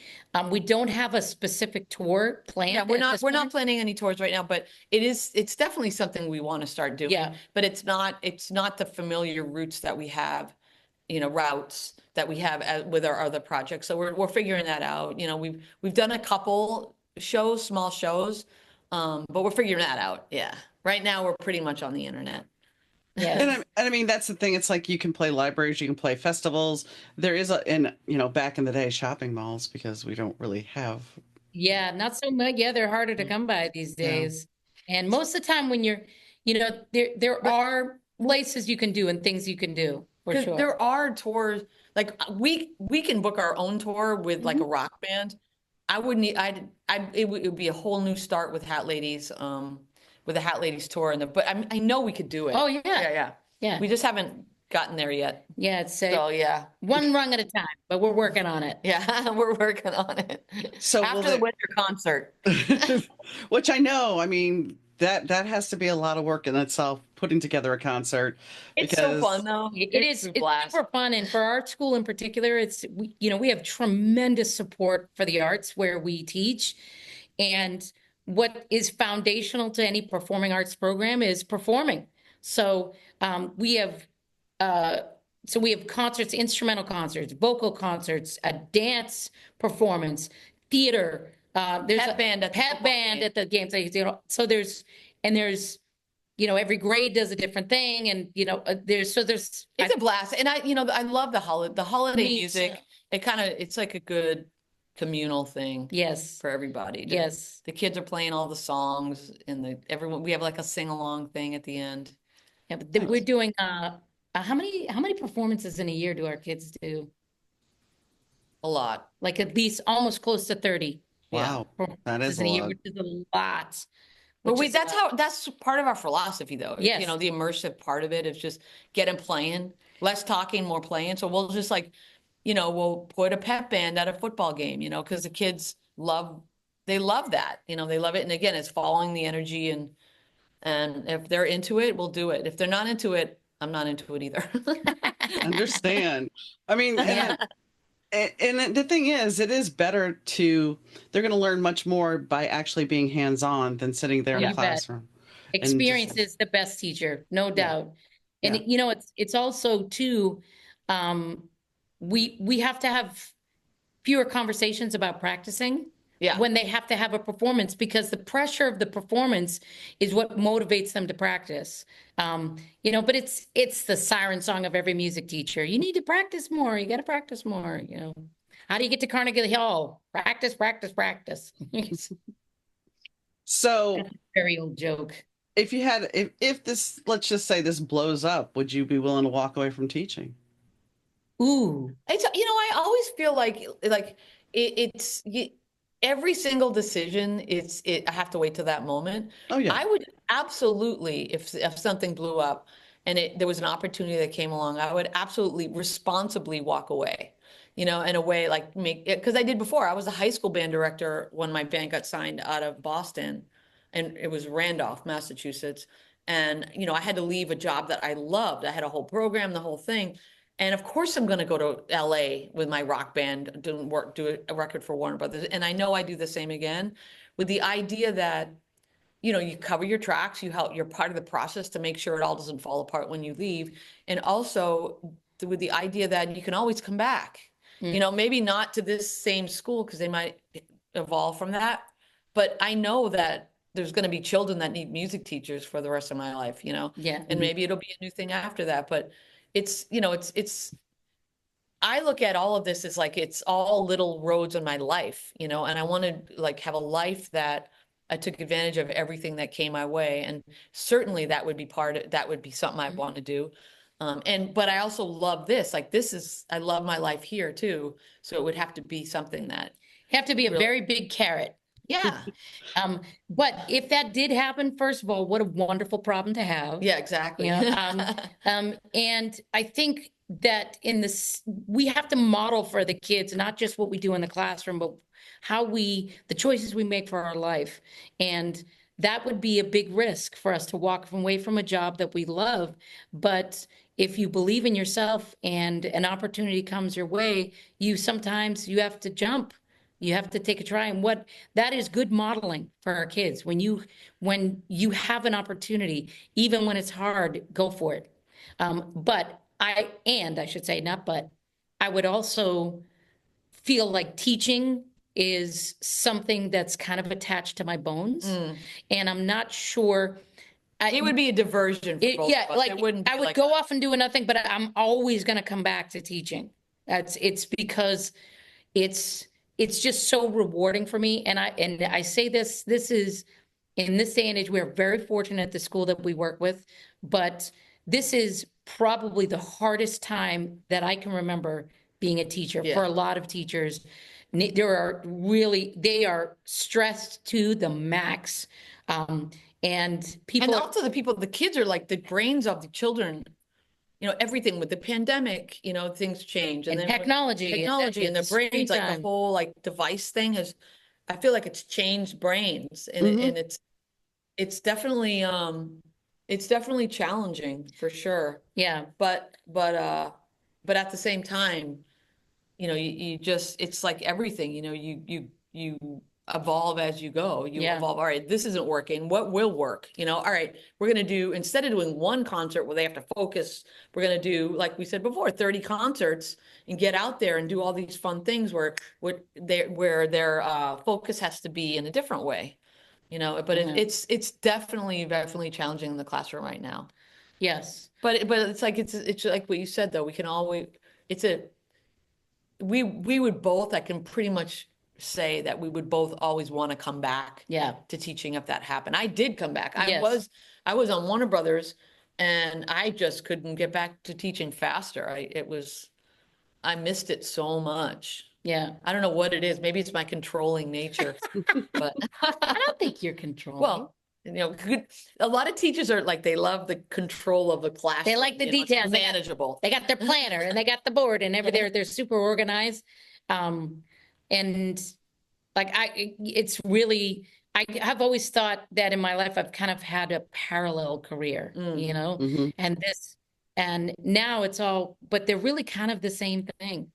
We don't have a specific tour planned. Yeah, we're not planning any tours right now, but it's definitely something we want to start doing. Yeah. But it's not the familiar routes that we have, routes that we have with our other projects. So we're figuring that out. We've done a couple shows, small shows, but we're figuring that out. Yeah. Right now we're pretty much on the internet. Yeah. And I mean, that's the thing. It's like you can play libraries, you can play festivals. There is back in the day, shopping malls, because we don't really have. Yeah, not so much. Yeah, they're harder to come by these days. And most of the time when you're, there are places you can do and things you can do, for sure. There are tours, like we can book our own tour with like a rock band. It would be a whole new start with Hat Ladies, with the Hat Ladies tour, but I know we could do it. Oh yeah. Yeah. We just haven't gotten there yet. Yeah, it's So yeah, one rung at a time, but we're working on it. Yeah, we're working on it. So after the winter concert, which I know, I mean, that has to be a lot of work in itself, putting together a concert. It's so fun though. It's super fun, and for our school in particular, we have tremendous support for the arts where we teach, and what is foundational to any performing arts program is performing. So we have concerts, instrumental concerts, vocal concerts, a dance performance, theater. There's a band at the games. So there's every grade does a different thing, and there's it's a blast. And I love the holiday music. It's like a good communal thing. Yes. For everybody. Yes. The kids are playing all the songs, and we have like a sing-along thing at the end. Yeah, but we're doing how many performances in a year do our kids do? A lot. Like at least almost close to 30. Wow. That is a lot. Which is a lot. But that's part of our philosophy though. Yes. The immersive part of it is just getting playing, less talking, more playing. So we'll just we'll put a pep band at a football game, because the kids love that, they love it. And again, it's following the energy and And if they're into it, we'll do it. If they're not into it, I'm not into it either. Understand. I mean, Yeah. and the thing is, it is better to, they're going to learn much more by actually being hands-on than sitting there in a You bet. classroom. And just, Experience is the best teacher, no yeah, doubt. And yeah. it's also too, um, we have to have fewer conversations about practicing Yeah. when they have to have a performance, because the pressure of the performance is what motivates them to practice. But it's the siren song of every music teacher. You need to practice more. You got to practice more. How do you get to Carnegie Hall? Practice, practice, practice. So That's a very old joke. if you had, if this, let's just say this blows up, would you be willing to walk away from teaching? Ooh, I always feel like every single decision, I have to wait till that moment. Oh, yeah. I would absolutely, if something blew up and there was an opportunity that came along, I would absolutely responsibly walk away, in a way, like make it, because I did before. I was a high school band director when my band got signed out of Boston, and it was Randolph, Massachusetts. And, I had to leave a job that I loved. I had a whole program, the whole thing. And of course, I'm going to go to LA with my rock band, do a record for Warner Brothers. And I know I do the same again, with the idea that, you cover your tracks, you're part of the process to make sure it all doesn't fall apart when you leave. And also with the idea that you can always come back, maybe not to this same school, because they might evolve from that. But I know that there's going to be children that need music teachers for the rest of my life, yeah. and maybe it'll be a new thing after that. But I look at all of this as like it's all little roads in my life, and I want to like have a life that I took advantage of everything that came my way. And certainly that would be that would be something I want to do. But I also love this, like I love my life here too. So it would have to be something that Have to be a really, very big carrot. yeah, But if that did happen, first of all, what a wonderful problem to have. yeah, exactly. And I think that we have to model for the kids, not just what we do in the classroom, but the choices we make for our life. And that would be a big risk for us to walk away from a job that we love. But if you believe in yourself and an opportunity comes your way, sometimes you have to jump. You have to take a try. And that is good modeling for our kids. When you have an opportunity, even when it's hard, go for it. I should say, not but, I would also feel like teaching is something that's kind of attached to my bones. And I'm not sure. It would be a diversion for both of us. Like It wouldn't be I would like go off and do nothing, but I'm always going to come back to teaching. It's because it's just so rewarding for me. And I say this is, in this day and age, we're very fortunate at the school that we work with, but this is probably the hardest time that I can remember being a teacher. Yeah. For a lot of teachers. They are stressed to the max. And also the kids are like the brains of the children. Everything with the pandemic, things change. And then technology and the brains, like the whole like device thing I feel like it's changed brains, and it's definitely challenging for sure. Yeah. But at the same time, you just, it's like everything, you evolve as you go. You evolve. All right, this isn't working. What will work? All right, we're going to do, instead of doing one concert where they have to focus, we're going to do, like we said before, 30 concerts, and get out there and do all these fun things where their focus has to be in a different way. But it's definitely challenging in the classroom right now. Yes. But it's like what you said, though. We can always, we would both, I can pretty much say that we would both always want to come back to teaching if that happened. I did come back. Yes. I was on Warner Brothers, and I just couldn't get back to teaching faster. I missed it so much. Yeah. I don't know what it is. Maybe it's my controlling nature, but I don't think you're controlling. well, a lot of teachers are like, they love the control of the classroom. They like the details. It's manageable. They got their planner and they got the board and they're super organized. And like it's really, I have always thought that in my life I've kind of had a parallel career, you know, Mm-hmm. and now it's all, but they're really kind of the same thing,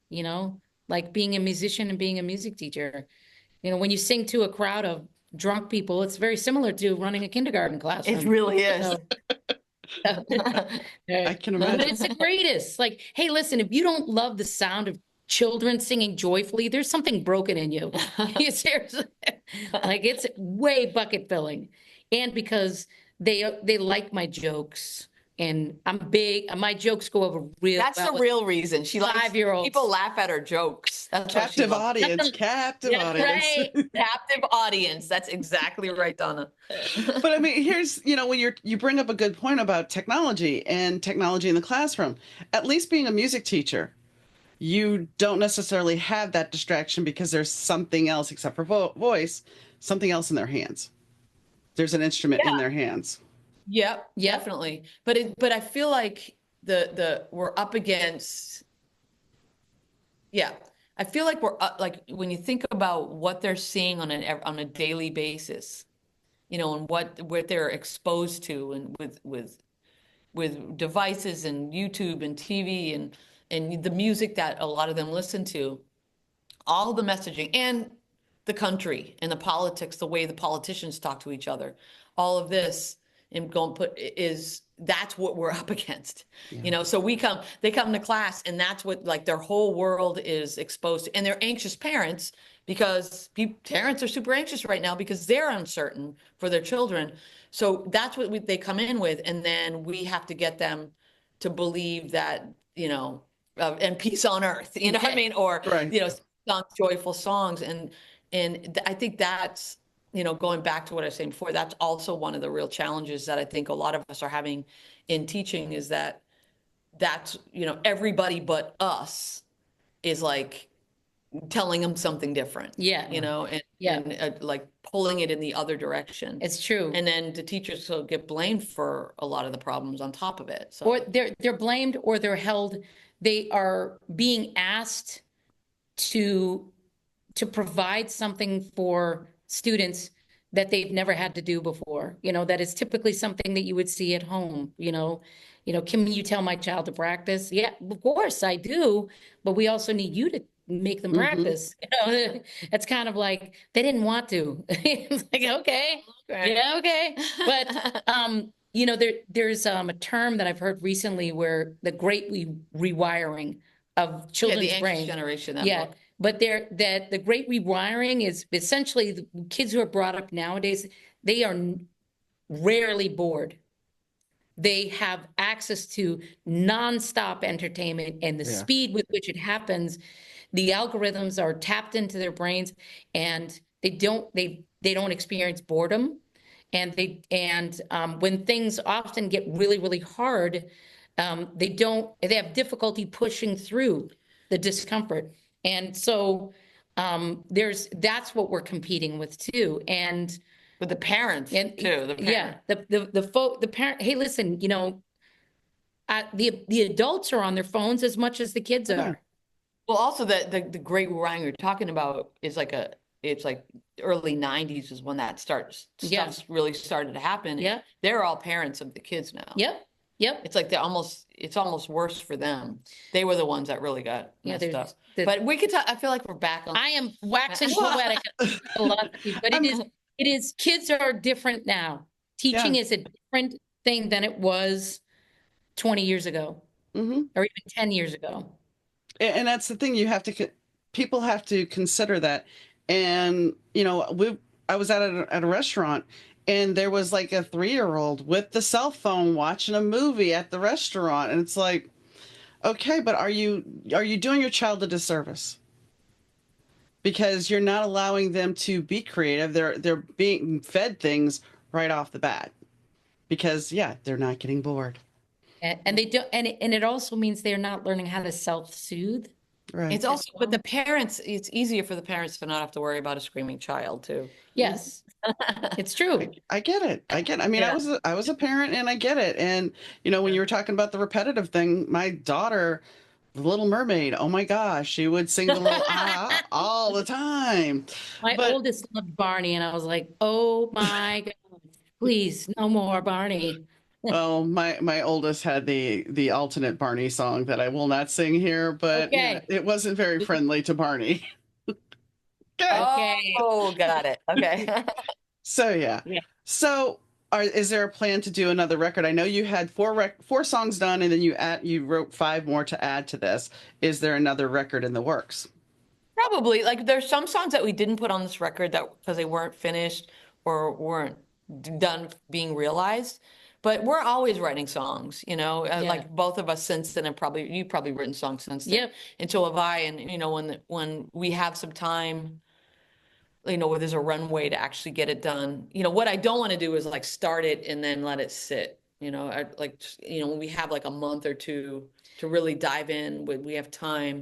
you know, like being a musician and being a music teacher. You know, when you sing to a crowd of drunk people, it's very similar to running a kindergarten It classroom. really is. So, I can but imagine. it's the greatest. Like, hey, listen, if you don't love the sound of children singing joyfully, there's something broken in you. Seriously. Like it's way bucket filling. And because they like my jokes and I'm big, my jokes go over real That's well the with real reason. She likes 5-year-olds. people laugh at her jokes. That's why she Captive loves audience, captive Yeah, audience. right. captive audience. That's exactly right, Donna. But I mean, here's, when you bring up a good point about technology and technology in the classroom. At least being a music teacher, you don't necessarily have that distraction because there's something else except for voice, something else in their hands. There's an instrument in their hands. Yep, Yep. definitely. But I feel like we're up against, yeah. I feel like we're like when you think about what they're seeing on a daily basis, and what they're exposed to, and with devices and YouTube and TV and the music that a lot of them listen to, all the messaging and the country and the politics, the way the politicians talk to each other, all of this and go and that's what we're up against. Yeah. So they come to class and that's what like their whole world is exposed to. And they're anxious parents because parents are super anxious right now because they're uncertain for their children. So that's what they come in with. And then we have to get them to believe that, and peace on earth, what I mean? Or, Right. sung joyful songs. And I think that's, going back to what I was saying before, that's also one of the real challenges that I think a lot of us are having in teaching is that's, everybody but us is like telling them something different. Yeah. And, Yeah. like pulling it in the other direction. It's true. And then the teachers will get blamed for a lot of the problems on top of it. So Or they're blamed or they're held, they are being asked to provide something for students that they've never had to do before. That is typically something that you would see at home. Can you tell my child to practice? Yeah, of course I do, but we also need you to make them practice. It's kind of like they didn't want to. It's like, okay. Yeah, okay. But there's a term that I've heard recently where the great rewiring of children's the anxious brains. generation. That Yeah. book. But the great rewiring is essentially the kids who are brought up nowadays, they are rarely bored. They have access to nonstop entertainment and the speed with which it happens. The algorithms are tapped into their brains and they don't experience boredom. And when things often get really, really hard, they have difficulty pushing through the discomfort. And so that's what we're competing with too. And with the parents too. The parent. yeah, the parent. Hey, listen, the adults are on their phones as much as the kids are. Well, also the great rewiring you're talking about is it's like early 90s is when that stuff really started to happen. Yeah. They're all parents of the kids now. Yep. It's like it's almost worse for them. They were the ones that really got messed up. But we could talk, I feel like we're back on. I am waxing poetic a lot, but it is kids are different now. Teaching is a different thing than it was 20 years ago or even 10 years ago. And that's the thing, people have to consider that. And, I was at a restaurant and there was like a 3-year-old with the cell phone watching a movie at the restaurant. And it's like, okay, but are you doing your child a disservice? Because you're not allowing them to be creative. They're being fed things right off the bat because they're not getting bored. And they don't, and it also means they're not learning how to self-soothe. Right. It's also, but the parents, it's easier for the parents to not have to worry about a screaming child too. Yes, it's true. I get it. I mean, I was a parent and I get it. And, when you were talking about the repetitive thing, my daughter The Little Mermaid. Oh my gosh, she would sing the little all the time. My But oldest loved Barney, and I was like, oh my God, please, no more Barney. oh, my oldest had the alternate Barney song that I will not sing here, but yeah, Okay. it wasn't very friendly to Barney. Okay. Okay. Oh, got it. Okay. So yeah. Yeah. So is there a plan to do another record? I know you had four songs done, and then you wrote five more to add to this. Is there another record in the works? Probably. Like there's some songs that we didn't put on this record that because they weren't finished or weren't done being realized. But we're always writing songs, Yeah. like both of us since then, and probably you've probably written songs since then. Yep. And so have I. And when we have some time, where there's a runway to actually get it done. What I don't want to do is like start it and then let it sit. When we have like a month or two to really dive in, when we have time,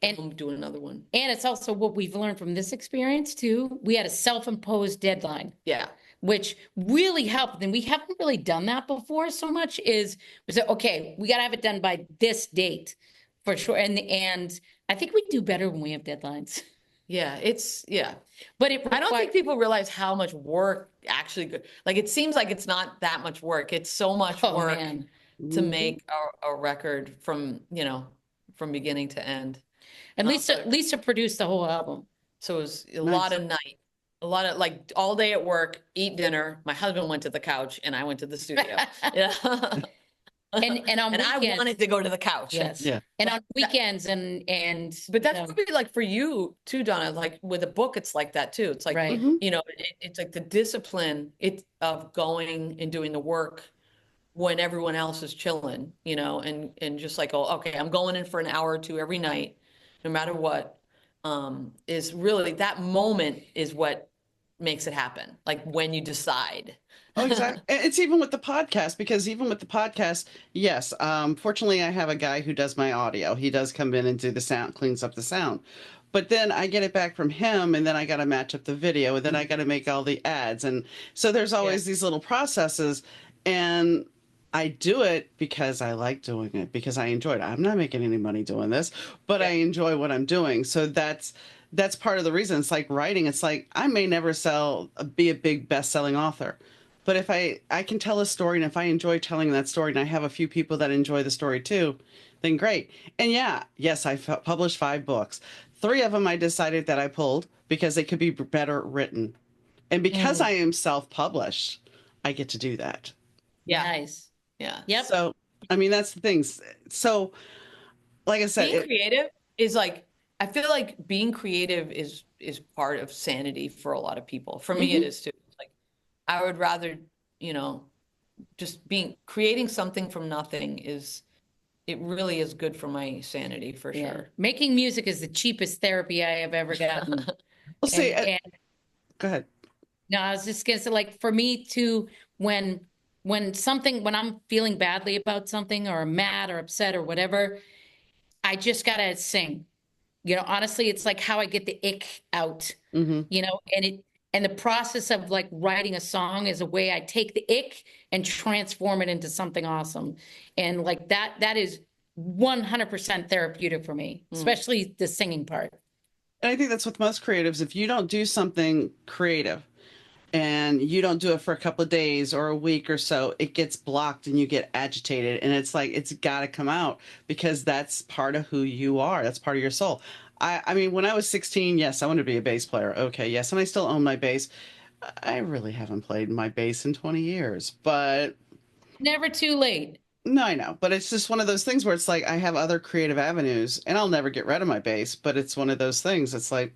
and we'll do another one. And it's also what we've learned from this experience too. We had a self-imposed deadline. Yeah. Which really helped. And we haven't really done that before so much is we said, okay, we got to have it done by this date for sure. And I think we do better when we have deadlines. Yeah, yeah. But I don't think people realize how much work actually like it seems like it's not that much work. It's so much work man. to make a record from beginning to end. And Lisa produced the whole album. So it was a Nice. lot of night. A lot of like all day at work, eat dinner. My husband went to the couch and I went to the studio. Yeah. And on And I weekends, wanted to go to the couch. yes. Yeah. And on weekends But that's probably like for you too, Donna, like with a book, it's like that too. It's like, right. Mhm. it's like the discipline of going and doing the work when everyone else is chilling, and just like, oh, okay, I'm going in for an hour or two every night, no matter what, is really that moment is what makes it happen. Like when you decide. Oh, exactly. It's even with the podcast, because even with the podcast, yes. Fortunately, I have a guy who does my audio. He does come in and do the sound, cleans up the sound. But then I get it back from him, and then I got to match up the video, and then I got to make all the ads. And so there's always these little processes. And I do it because I like doing it, because I enjoy it. I'm not making any money doing this, but I enjoy what I'm doing. So that's part of the reason. It's like writing. It's like I may never be a big best-selling author. But if I can tell a story, and if I enjoy telling that story, and I have a few people that enjoy the story too, then great. And yes, I published 5 books. 3 of them I decided that I pulled because they could be better written. And because I am self-published, I get to do that. Yeah. Nice. Yeah. Yep. So, I mean, that's the thing. So, like I said, Being creative is like, I feel like being creative is part of sanity for a lot of people. For me, it is too. Like, I would rather, just creating something from nothing it really is good for my sanity for sure. Making music is the cheapest therapy I have ever gotten. we'll see. And Go ahead. no, I was just gonna say, like, for me too, when I'm feeling badly about something or mad or upset or whatever, I just gotta sing. Honestly, it's like how I get the ick out. And the process of like writing a song is a way I take the ick and transform it into something awesome. And like that is 100% therapeutic for me, especially the singing part. And I think that's with most creatives. If you don't do something creative and you don't do it for a couple of days or a week or so, it gets blocked and you get agitated. And it's like, it's got to come out because that's part of who you are. That's part of your soul. I mean, when I was 16, yes, I wanted to be a bass player. Okay, yes. And I still own my bass. I really haven't played my bass in 20 years, but Never too late. no, I know. But it's just one of those things where it's like I have other creative avenues and I'll never get rid of my bass. But it's one of those things. It's like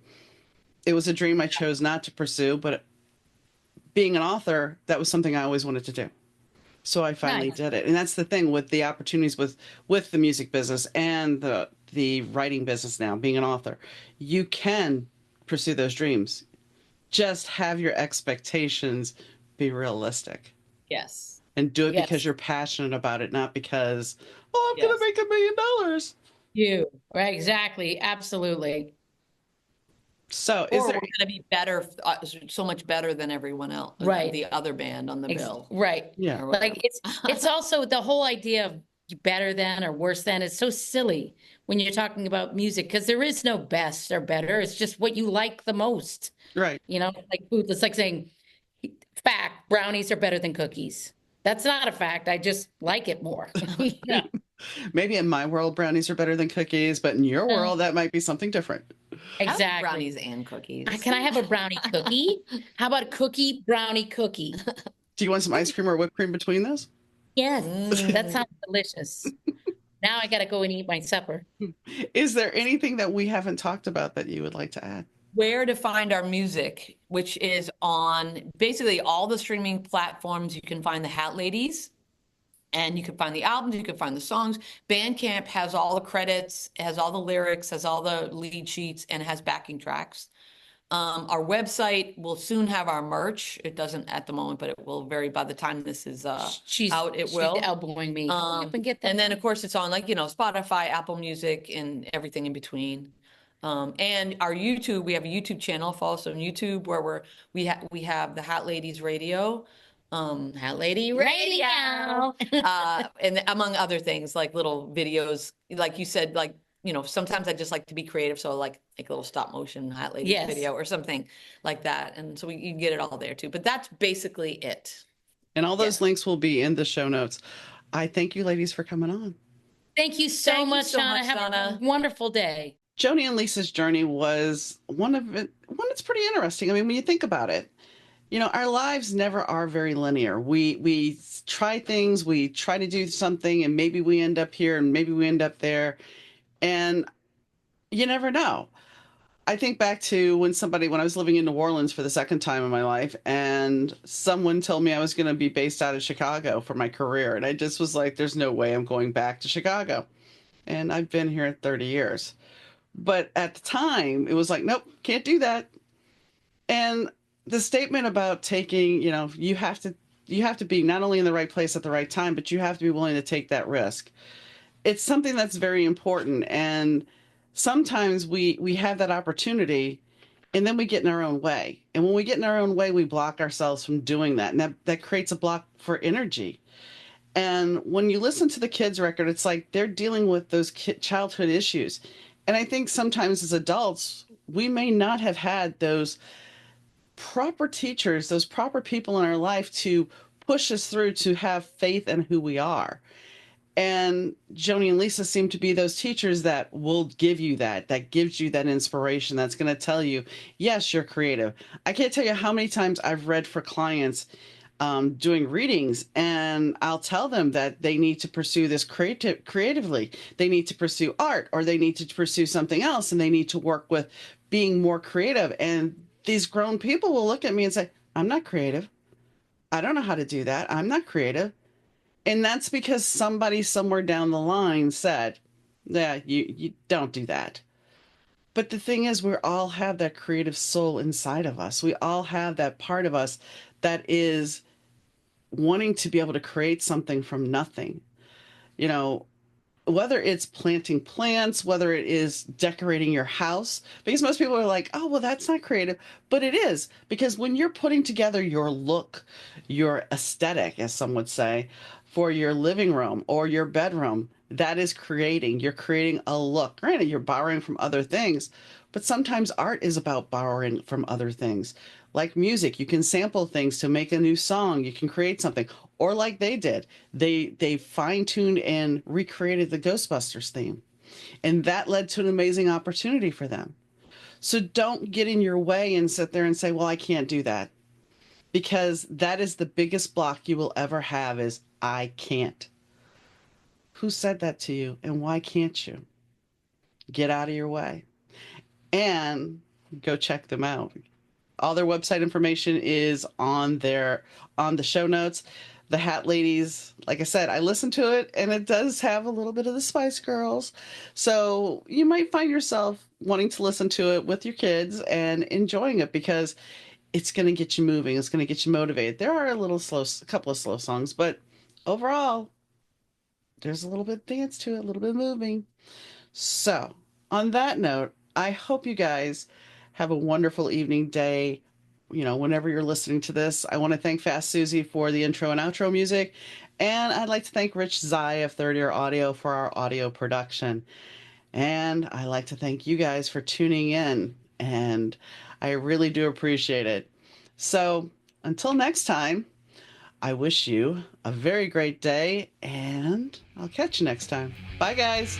it was a dream I chose not to pursue, but being an author, that was something I always wanted to do. So I finally did it. And that's the thing with the opportunities with the music business and the writing business now, being an author. You can pursue those dreams. Just have your expectations be realistic. Yes. And do it because you're passionate about it, not because, oh, I'm going to make $1 million. Right, exactly. Absolutely. So Or we're going to be better, so much better than everyone else, Right. The other band on the bill. Right. Yeah. Like it's also the whole idea of better than or worse than. It's so silly when you're talking about music because there is no best or better. It's just what you like the most. Right. Like food. It's like saying, fact, brownies are better than cookies. That's not a fact. I just like it more. Yeah. Maybe in my world, brownies are better than cookies, but in your world, that might be something different. I like Exactly. brownies and cookies. Can I have a brownie cookie? How about a cookie brownie cookie? Do you want some ice cream or whipped cream between those? Yes, that sounds delicious. Now I got to go and eat my supper. Is there anything that we haven't talked about that you would like to add? Where to find our music, which is on basically all the streaming platforms. You can find the Hat Ladies, and you can find the albums, you can find the songs. Bandcamp has all the credits, has all the lyrics, has all the lead sheets, and has backing tracks. Our website will soon have our merch. It doesn't at the moment, but it will vary by the time this is out. It will. She's elbowing me. Get that. And then, of course, it's on Spotify, Apple Music, and everything in between. And our YouTube, we have a YouTube channel. Follow us on YouTube where we have the Hat Ladies Radio. Hat Lady Radio. And among other things, like little videos, like you said, sometimes I just like to be creative. So like a little stop motion Hat Ladies video or something like that. And so you can get it all there too, but that's basically it. And all those links will be in the show notes. I thank you ladies for coming on. Thank you so much, Donna. Have a wonderful day. Joanie and Lisa's journey was one that's pretty interesting. I mean, when you think about it, our lives never are very linear. We try things, we try to do something, and maybe we end up here and maybe we end up there. And you never know. I think back to when I was living in New Orleans for the second time in my life, and someone told me I was going to be based out of Chicago for my career. And I just was like, there's no way I'm going back to Chicago. And I've been here 30 years. But at the time, it was like, nope, can't do that. And the statement about taking, you have to be not only in the right place at the right time, but you have to be willing to take that risk. It's something that's very important. And sometimes we have that opportunity and then we get in our own way. And when we get in our own way, we block ourselves from doing that. And that creates a block for energy. And when you listen to the kids' record, it's like they're dealing with those childhood issues. And I think sometimes as adults, we may not have had those proper teachers, those proper people in our life to push us through to have faith in who we are. And Joanie and Lisa seem to be those teachers that will give you that gives you that inspiration, that's going to tell you, yes, you're creative. I can't tell you how many times I've read for clients doing readings, and I'll tell them that they need to pursue this creatively. They need to pursue art, or they need to pursue something else, and they need to work with being more creative. And these grown people will look at me and say, I'm not creative. I don't know how to do that. I'm not creative. And that's because somebody somewhere down the line said, yeah, you don't do that. But the thing is, we all have that creative soul inside of us. We all have that part of us that is wanting to be able to create something from nothing. Whether it's planting plants, whether it is decorating your house, because most people are like, oh, well, that's not creative. But it is, because when you're putting together your look, your aesthetic, as some would say, for your living room or your bedroom, that is creating. You're creating a look. Granted, you're borrowing from other things, but sometimes art is about borrowing from other things. Like music, you can sample things to make a new song. You can create something. Or like they did, they fine-tuned and recreated the Ghostbusters theme. And that led to an amazing opportunity for them. So don't get in your way and sit there and say, well, I can't do that. Because that is the biggest block you will ever have, is I can't. Who said that to you, and why can't you? Get out of your way and go check them out. All their website information is on the show notes. The Hat Ladies, like I said, I listened to it, and it does have a little bit of the Spice Girls. So you might find yourself wanting to listen to it with your kids and enjoying it, because it's going to get you moving. It's going to get you motivated. There are a couple of slow songs, but overall, there's a little bit of dance to it, a little bit of moving. So on that note, I hope you guys have a wonderful evening, day, whenever you're listening to this. I want to thank Fast Susie for the intro and outro music. And I'd like to thank Rich Zai of Third Ear Audio for our audio production. And I'd like to thank you guys for tuning in. And I really do appreciate it. So until next time, I wish you a very great day, and I'll catch you next time. Bye, guys.